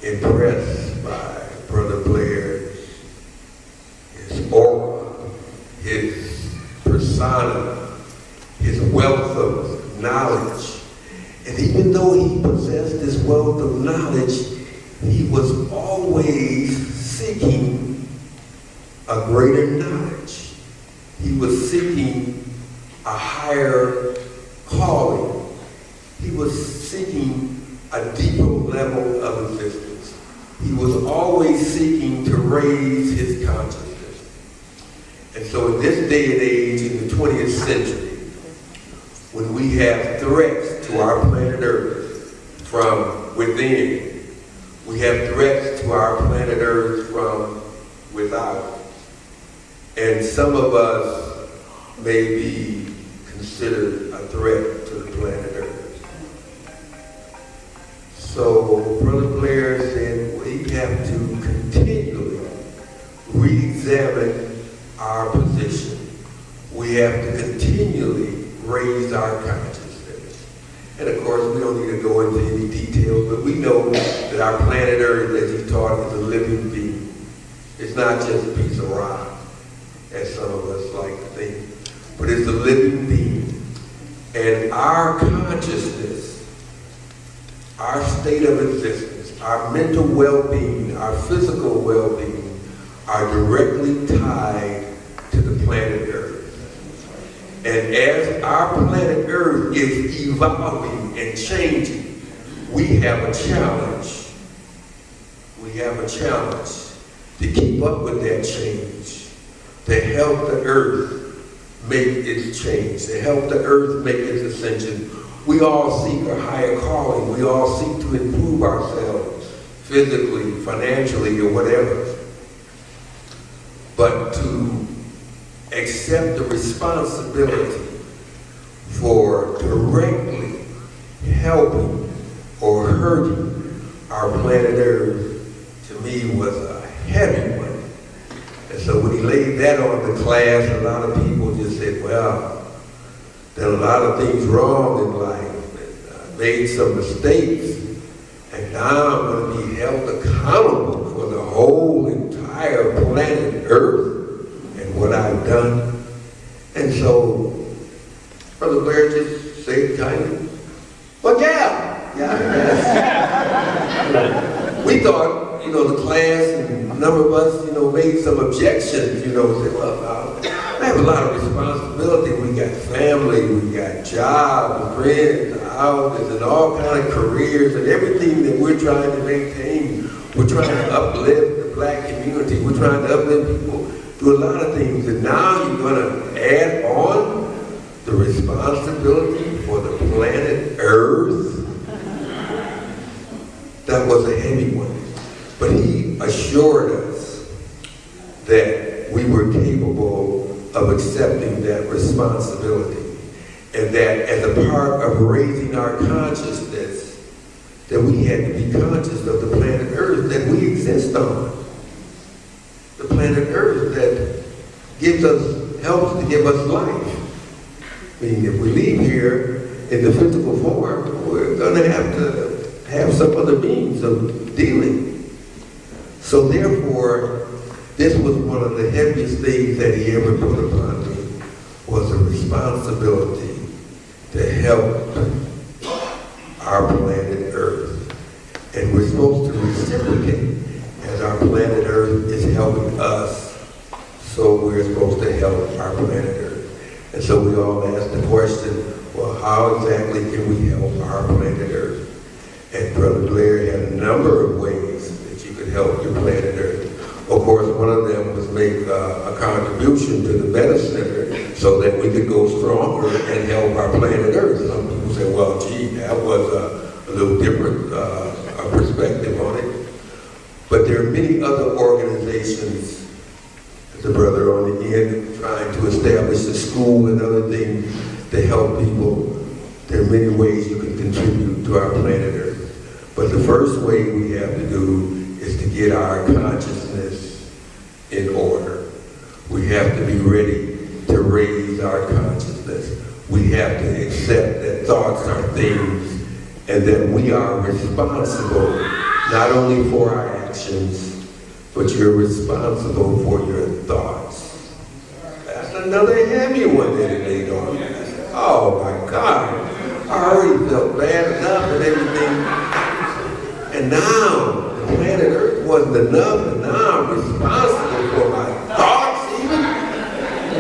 impressed by Brother Blair's, his aura, his persona, his wealth of knowledge. And even though he possessed this wealth of knowledge, he was always seeking a greater knowledge. He was seeking a higher calling. He was seeking a deeper level of existence. He was always seeking to raise his consciousness. And so in this day and age, in the 20th century, when we have threats to our planet Earth from within, we have threats to our planet Earth from without. And some of us may be considered a threat to the planet Earth. So Brother Blair said we have to continually re-examine our position. We have to continually raise our consciousness. And of course, we don't need to go into any details, but we know that our planet Earth, as he taught, is a living being. It's not just a piece of rock, as some of us like to think, but it's a living being. And our consciousness, our state of existence, our mental well-being, our physical well-being are directly tied to the planet Earth. And as our planet Earth is evolving and changing, we have a challenge. We have a challenge to keep up with that change, to help the Earth make its change, to help the Earth make its ascension. We all seek a higher calling. We all seek to improve ourselves physically, financially, or whatever. But to accept the responsibility for directly helping or hurting our planet Earth, to me, was a heavy one. And so when he laid that on the class, a lot of people just said, well, there are a lot of things wrong in life, and I made some mistakes, and now I'm going to be held accountable for the whole entire planet Earth and what I've done. And so Brother Blair just said kind of, well, yeah, Yeah. We thought, the class and a number of us, made some objections, said, well, I have a lot of responsibility. We got family, we got jobs, friends, houses, and all kind of careers, and everything that we're trying to maintain. We're trying to uplift the black community. We're trying to uplift people, do a lot of things. And now you're going to add on the responsibility for the planet Earth. That was a heavy one. But he assured us that we were capable of accepting that responsibility, and that as a part of raising our consciousness, that we had to be conscious of the planet Earth that we exist on. The planet Earth that helps to give us life. I mean, if we leave here in the physical form, we're going to have some other means of dealing. So therefore, this was one of the heaviest things that he ever put upon me, was a responsibility to help our planet Earth. And we're supposed to reciprocate as our planet Earth is helping us, so we're supposed to help our planet Earth. And so we all asked the question, well, how exactly can we help our planet Earth? And Brother Blair had a number of ways that you could help your planet Earth. Of course, one of them was make a contribution to the Metaphysician so that we could go stronger and help our planet Earth. Some people say, well, gee, that was a little different perspective on it. But there are many other organizations, the brother on the end, trying to establish a school and other things to help people. There are many ways you can contribute to our planet Earth. But the first way we have to do is to get our consciousness in order. We have to be ready to raise our consciousness. We have to accept that thoughts are things and that we are responsible not only for our actions, but you're responsible for your thoughts. That's another heavy one that it laid on. Oh my God, I already felt bad enough and everything. And now, the planet Earth wasn't enough, and now I'm responsible for my thoughts even?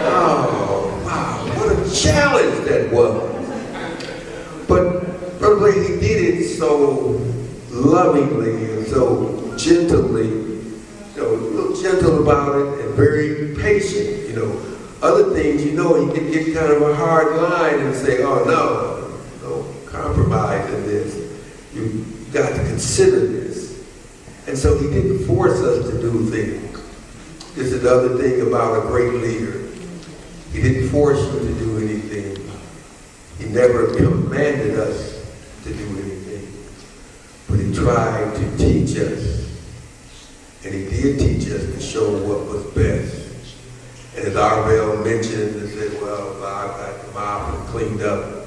Oh, wow, what a challenge that was. But Brother Blair, he did it so lovingly and so gently, a little gentle about it and very patient, Other things, he could get kind of a hard line and say, oh no, don't compromise in this. You got to consider this. And so he didn't force us to do things. This is the other thing about a great leader. He didn't force you to do anything. He never commanded us to do anything. But he tried to teach us. And he did teach us to show what was best. And as Arvell mentioned and said, well, I got the mop and cleaned up.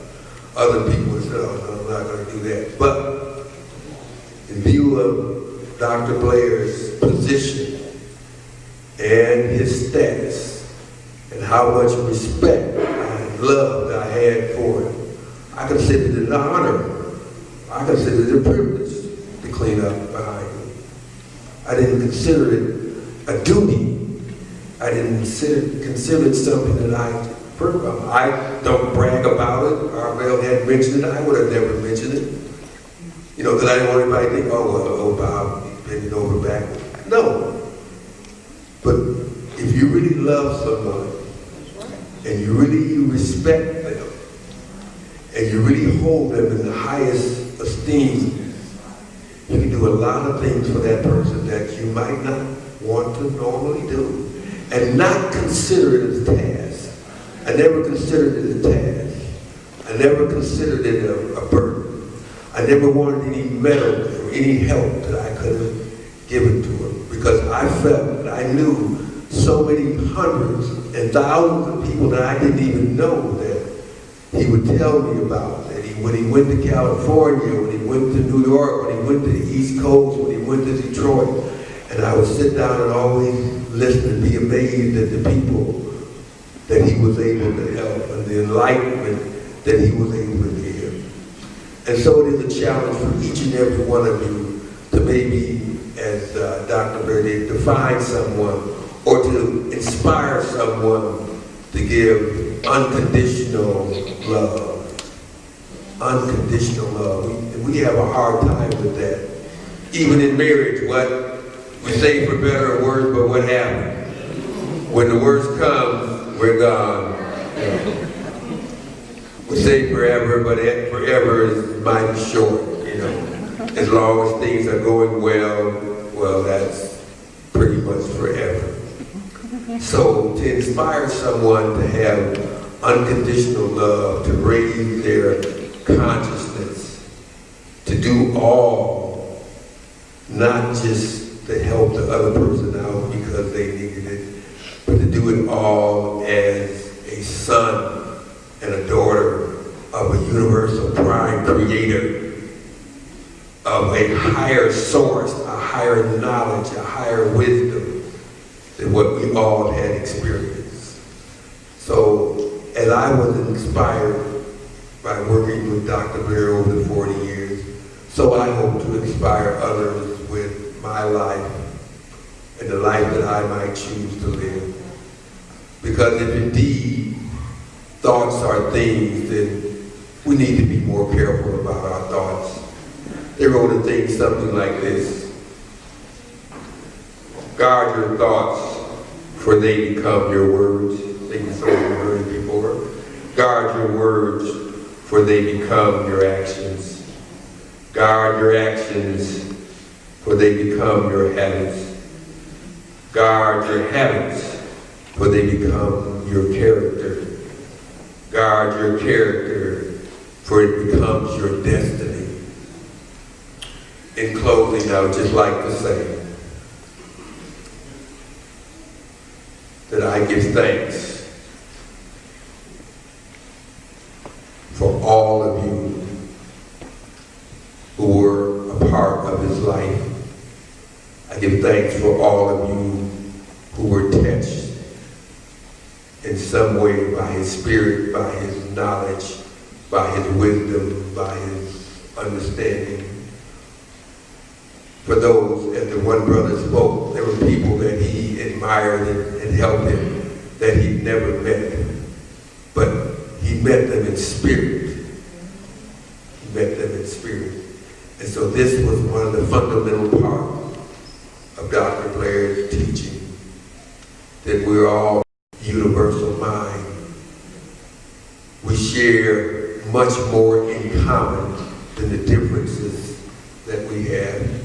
Other people said, oh, no, I'm not going to do that. But in view of Dr. Blair's position and his status and how much respect and love that I had for him, I considered it an honor. I considered it a privilege to clean up behind him. I didn't consider it a duty. I didn't consider it something that I don't brag about it. Arvell had mentioned it. I would have never mentioned it. Because I didn't want anybody to think, oh, Bob, he's bending over backwards. No. But if you really love someone, and you respect them, and you really hold them in the highest esteem, you can do a lot of things for that person that you might not want to normally do. And not consider it as a task. I never considered it a task. I never considered it a burden. I never wanted any medal or any help that I could have given to him, because I felt that I knew so many hundreds and thousands of people that I didn't even know that he would tell me about. That when he went to California, when he went to New York, when he went to the East Coast, when he went to Detroit, and I would sit down and always listen and be amazed at the people that he was able to help and the enlightenment that he was able to give. And so it is a challenge for each and every one of you to maybe, as Dr. Blair did, to find someone or to inspire someone to give unconditional love. Unconditional love. We have a hard time with that. Even in marriage, what we say for better or worse, but what happens? When the worst comes, we're gone. We say forever, but forever is mighty short, you know. As long as things are going well, that's pretty much forever. So to inspire someone to have unconditional love, to raise their consciousness, to do all, not just to help the other person out because they needed it, but to do it all as a son and a daughter of a universal prime creator, of a higher source, a higher knowledge, a higher wisdom than what we all had experienced. So as I was inspired by working with Dr. Blair over the 40 years, so I hope to inspire others with my life and the life that I might choose to live. Because if indeed thoughts are things, then we need to be more careful about our thoughts. They wrote a thing something like this: guard your thoughts, for they become your words. I think some of you heard it before. Guard your words, for they become your actions. Guard your actions, for they become your habits. Guard your habits, for they become your character. Guard your character, for it becomes your destiny. In closing, I would just like to say that I give thanks for all of you who were a part of his life. I give thanks for all of you who were touched in some way by his spirit, by his knowledge, by his wisdom, by his understanding. For those, as the one brother spoke, there were people that he admired and helped him that he never met. But he met them in spirit. He met them in spirit. And so this was one of the fundamental parts of Dr. Blair's teaching, that we're all universal mind. We share much more in common than the differences that we have.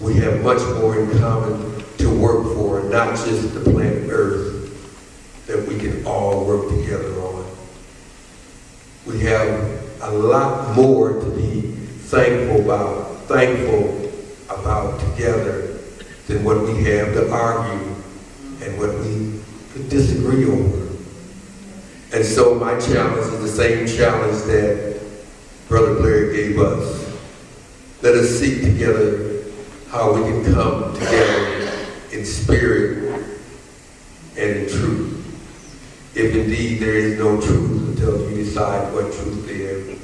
We have much more in common to work for, not just the planet Earth, that we can all work together on. We have a lot more to be thankful about together than what we have to argue and what we could disagree over. And so my challenge is the same challenge that Brother Blair gave us. Let us seek together how we can come together in spirit and in truth. If indeed there is no truth until you decide what truth is.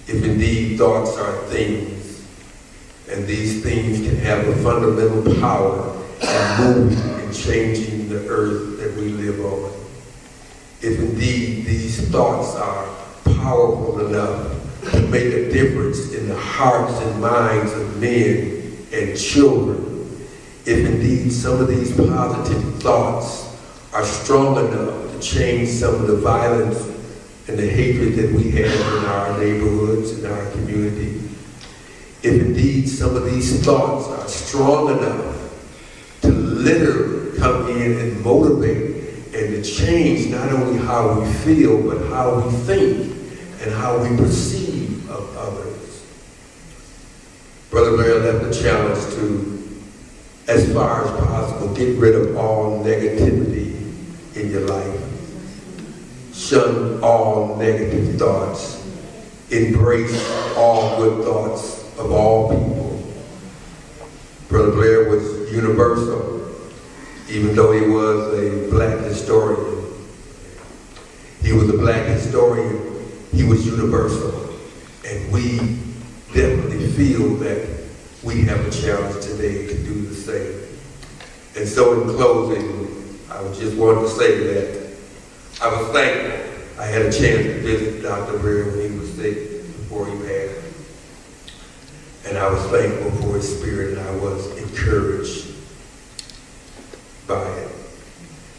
If indeed thoughts are things, and these things can have a fundamental power in moving and changing the earth that we live on. If indeed these thoughts are powerful enough to make a difference in the hearts and minds of men and children, if indeed some of these positive thoughts are strong enough to change some of the violence and the hatred that we have in our neighborhoods, in our community, if indeed some of these thoughts are strong enough to literally come in and motivate and to change not only how we feel, but how we think and how we perceive of others. Brother Blair left the challenge to, as far as possible, get rid of all negativity in your life. Shun all negative thoughts. Embrace all good thoughts of all people. Brother Blair was universal, even though he was a black historian. He was a black historian. He was universal. And we definitely feel that we have a challenge today to do the same. And so in closing, I would just want to say that I was thankful. I had a chance to visit Dr. Blair when he was sick before he passed. And I was thankful for his spirit, and I was encouraged by it.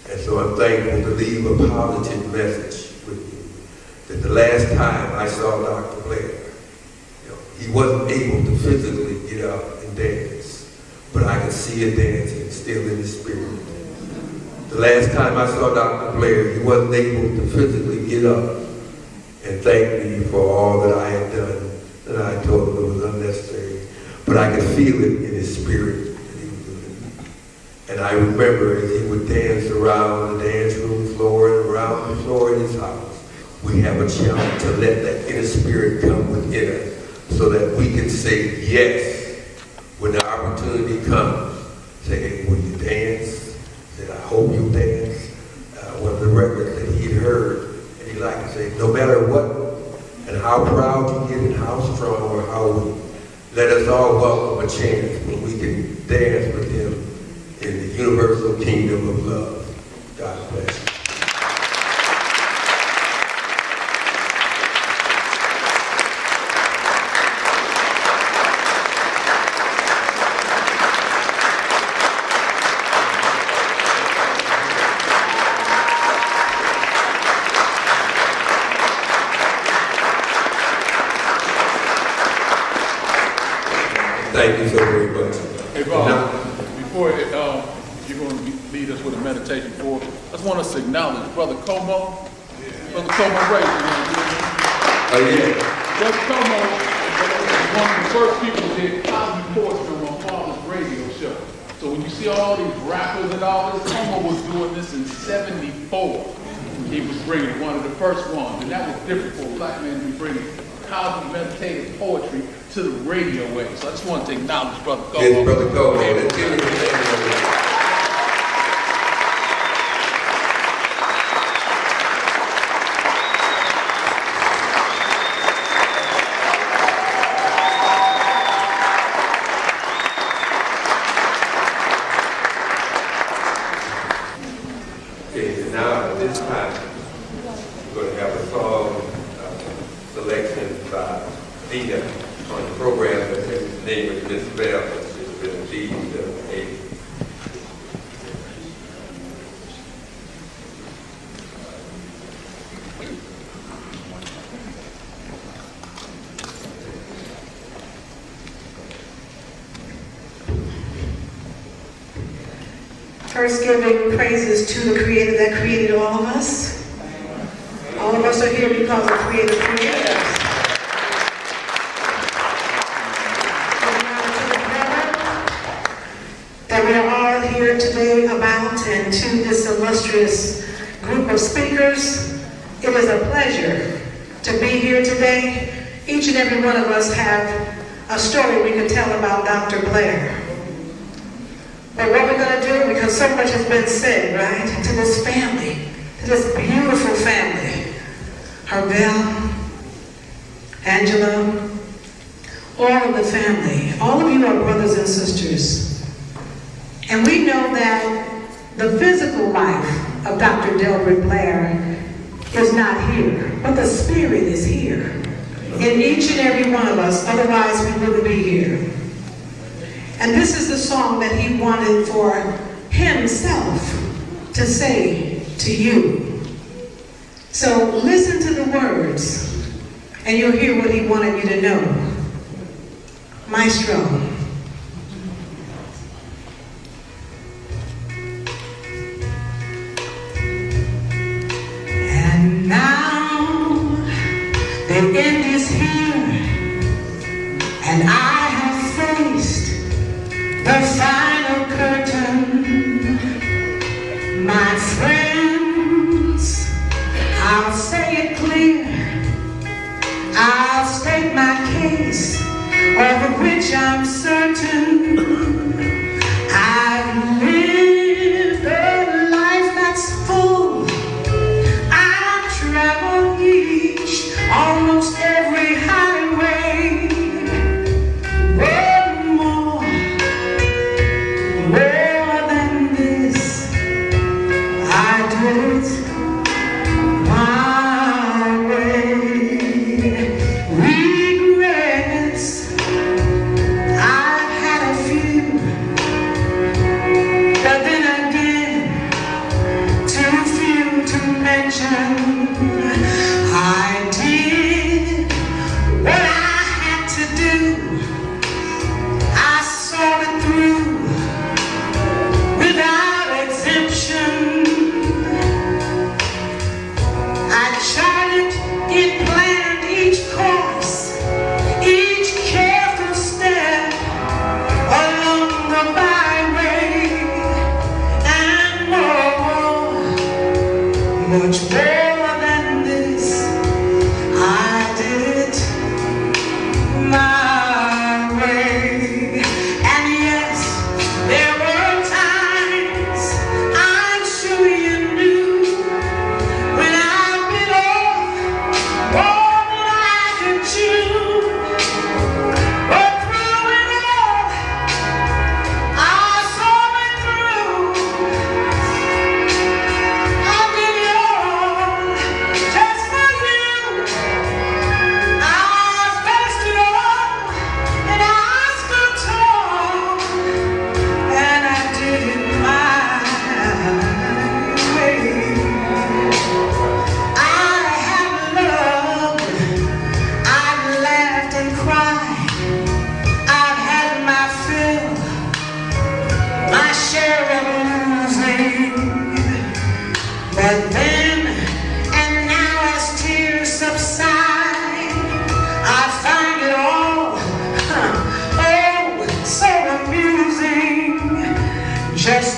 And so I'm thankful to leave a positive message with you. That the last time I saw Dr. Blair, he wasn't able to physically get up and dance, but I could see it dancing still in his spirit. The last time I saw Dr. Blair, he wasn't able to physically get up and thank me for all that I had done, and I told him it was unnecessary, but I could feel it in his spirit that he was doing it. And I remember as he would dance around the dance room floor and around the floor in his house, we have a challenge to let that inner spirit come within us, so that we can say yes when the opportunity comes. Say, hey, will you dance? Say, I hope you dance. One of the records that he'd heard, and he'd like to say, no matter what and how proud you get and how strong or how weak, let us all welcome a chance when we can dance with him in the universal kingdom of love. God bless you. Thank you so very much. Hey, Bob, before you're going to lead us with a meditation for, I just want us to acknowledge Brother Como. Brother Como Ray. Oh, yeah. Brother Como was one of the first people who did Cosby Portsmouth on Father's radio show. So when you see all these rappers and all this, Como was doing this in '74. He was bringing one of the first ones, and that was different for a black man to be bringing Cosby meditative poetry to the radio wave. So I just want to acknowledge Brother Como. Yes, Brother Como. Let's give him a hand. Okay, so now at this time, we're going to have a song selection by Dina on the program that his name is Miss Bell, which has been a lead a First, giving praises to the Creator that created all of us. All of us are here because of creative creators. That we are all here today about, and to this illustrious group of speakers, it is a pleasure to be here today. Each and every one of us have a story we can tell about Dr. Blair. But what we're going to do, because so much has been said, right, to this family, to this beautiful family, Belle, Angela, all of the family, all of you are brothers and sisters. And we know that the physical life of Dr. Delbert Blair is not here, but the spirit is here in each and every one of us, otherwise we wouldn't be here. And this is the song that he wanted for himself to say to you. So listen to the words, and you'll hear what he wanted you to know. Maestro. And now the end is here, and I have faced the final curtain. My friends, I'll say it clear, I'll state my case, over which I'm certain. I've lived a life that's full. I've traveled each, almost every highway.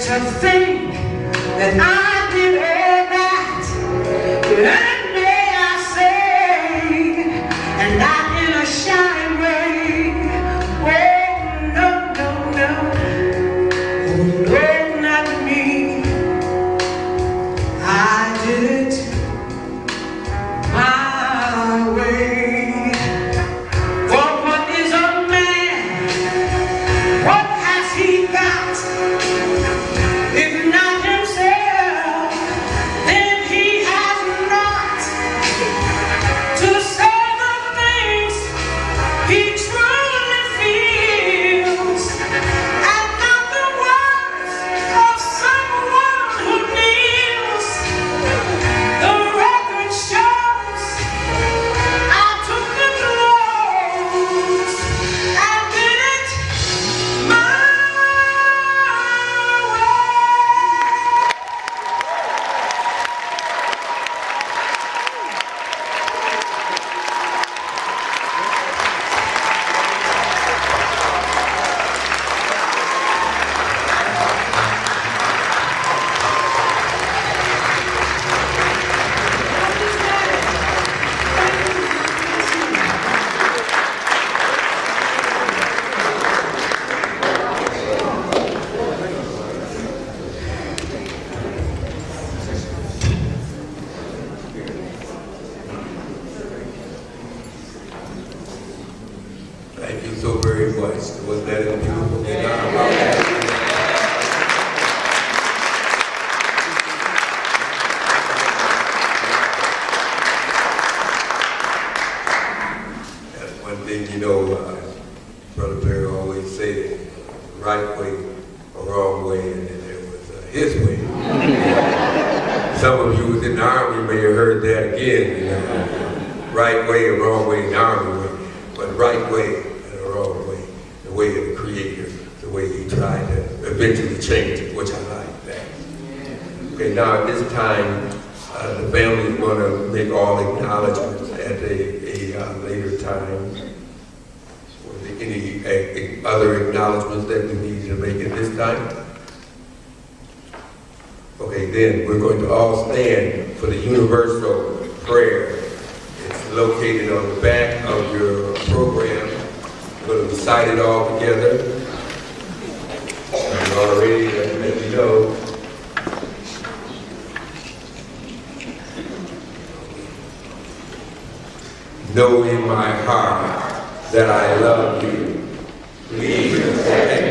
to think that I did all that, and may I say, and not in a shy way. Oh, no, no, no. Oh, no, not me. I did it my way. For what is a man? What has he got? If not himself, then he has not to say the things he truly feels, and not the words of someone who kneels. The record shows I took the clothes and did it my way. Thank you so very much. Was that a beautiful thing? That's one thing, you know, Brother Blair always said, right way or wrong way, and then there was his way. Some of you was in the Army may have heard that again, you know. Right way or wrong way in the Army way, but right way and the wrong way, the way of the Creator, the way He tried to eventually change it, which I like that. Okay, now at this time, the family is going to make all acknowledgments at a later time. Was there any other acknowledgments that we need to make at this time? Okay, then we're going to all stand for the universal prayer. It's located on the back of your program. We're going to recite it all together. And already, let me know. Know in my heart that I love you. Please accept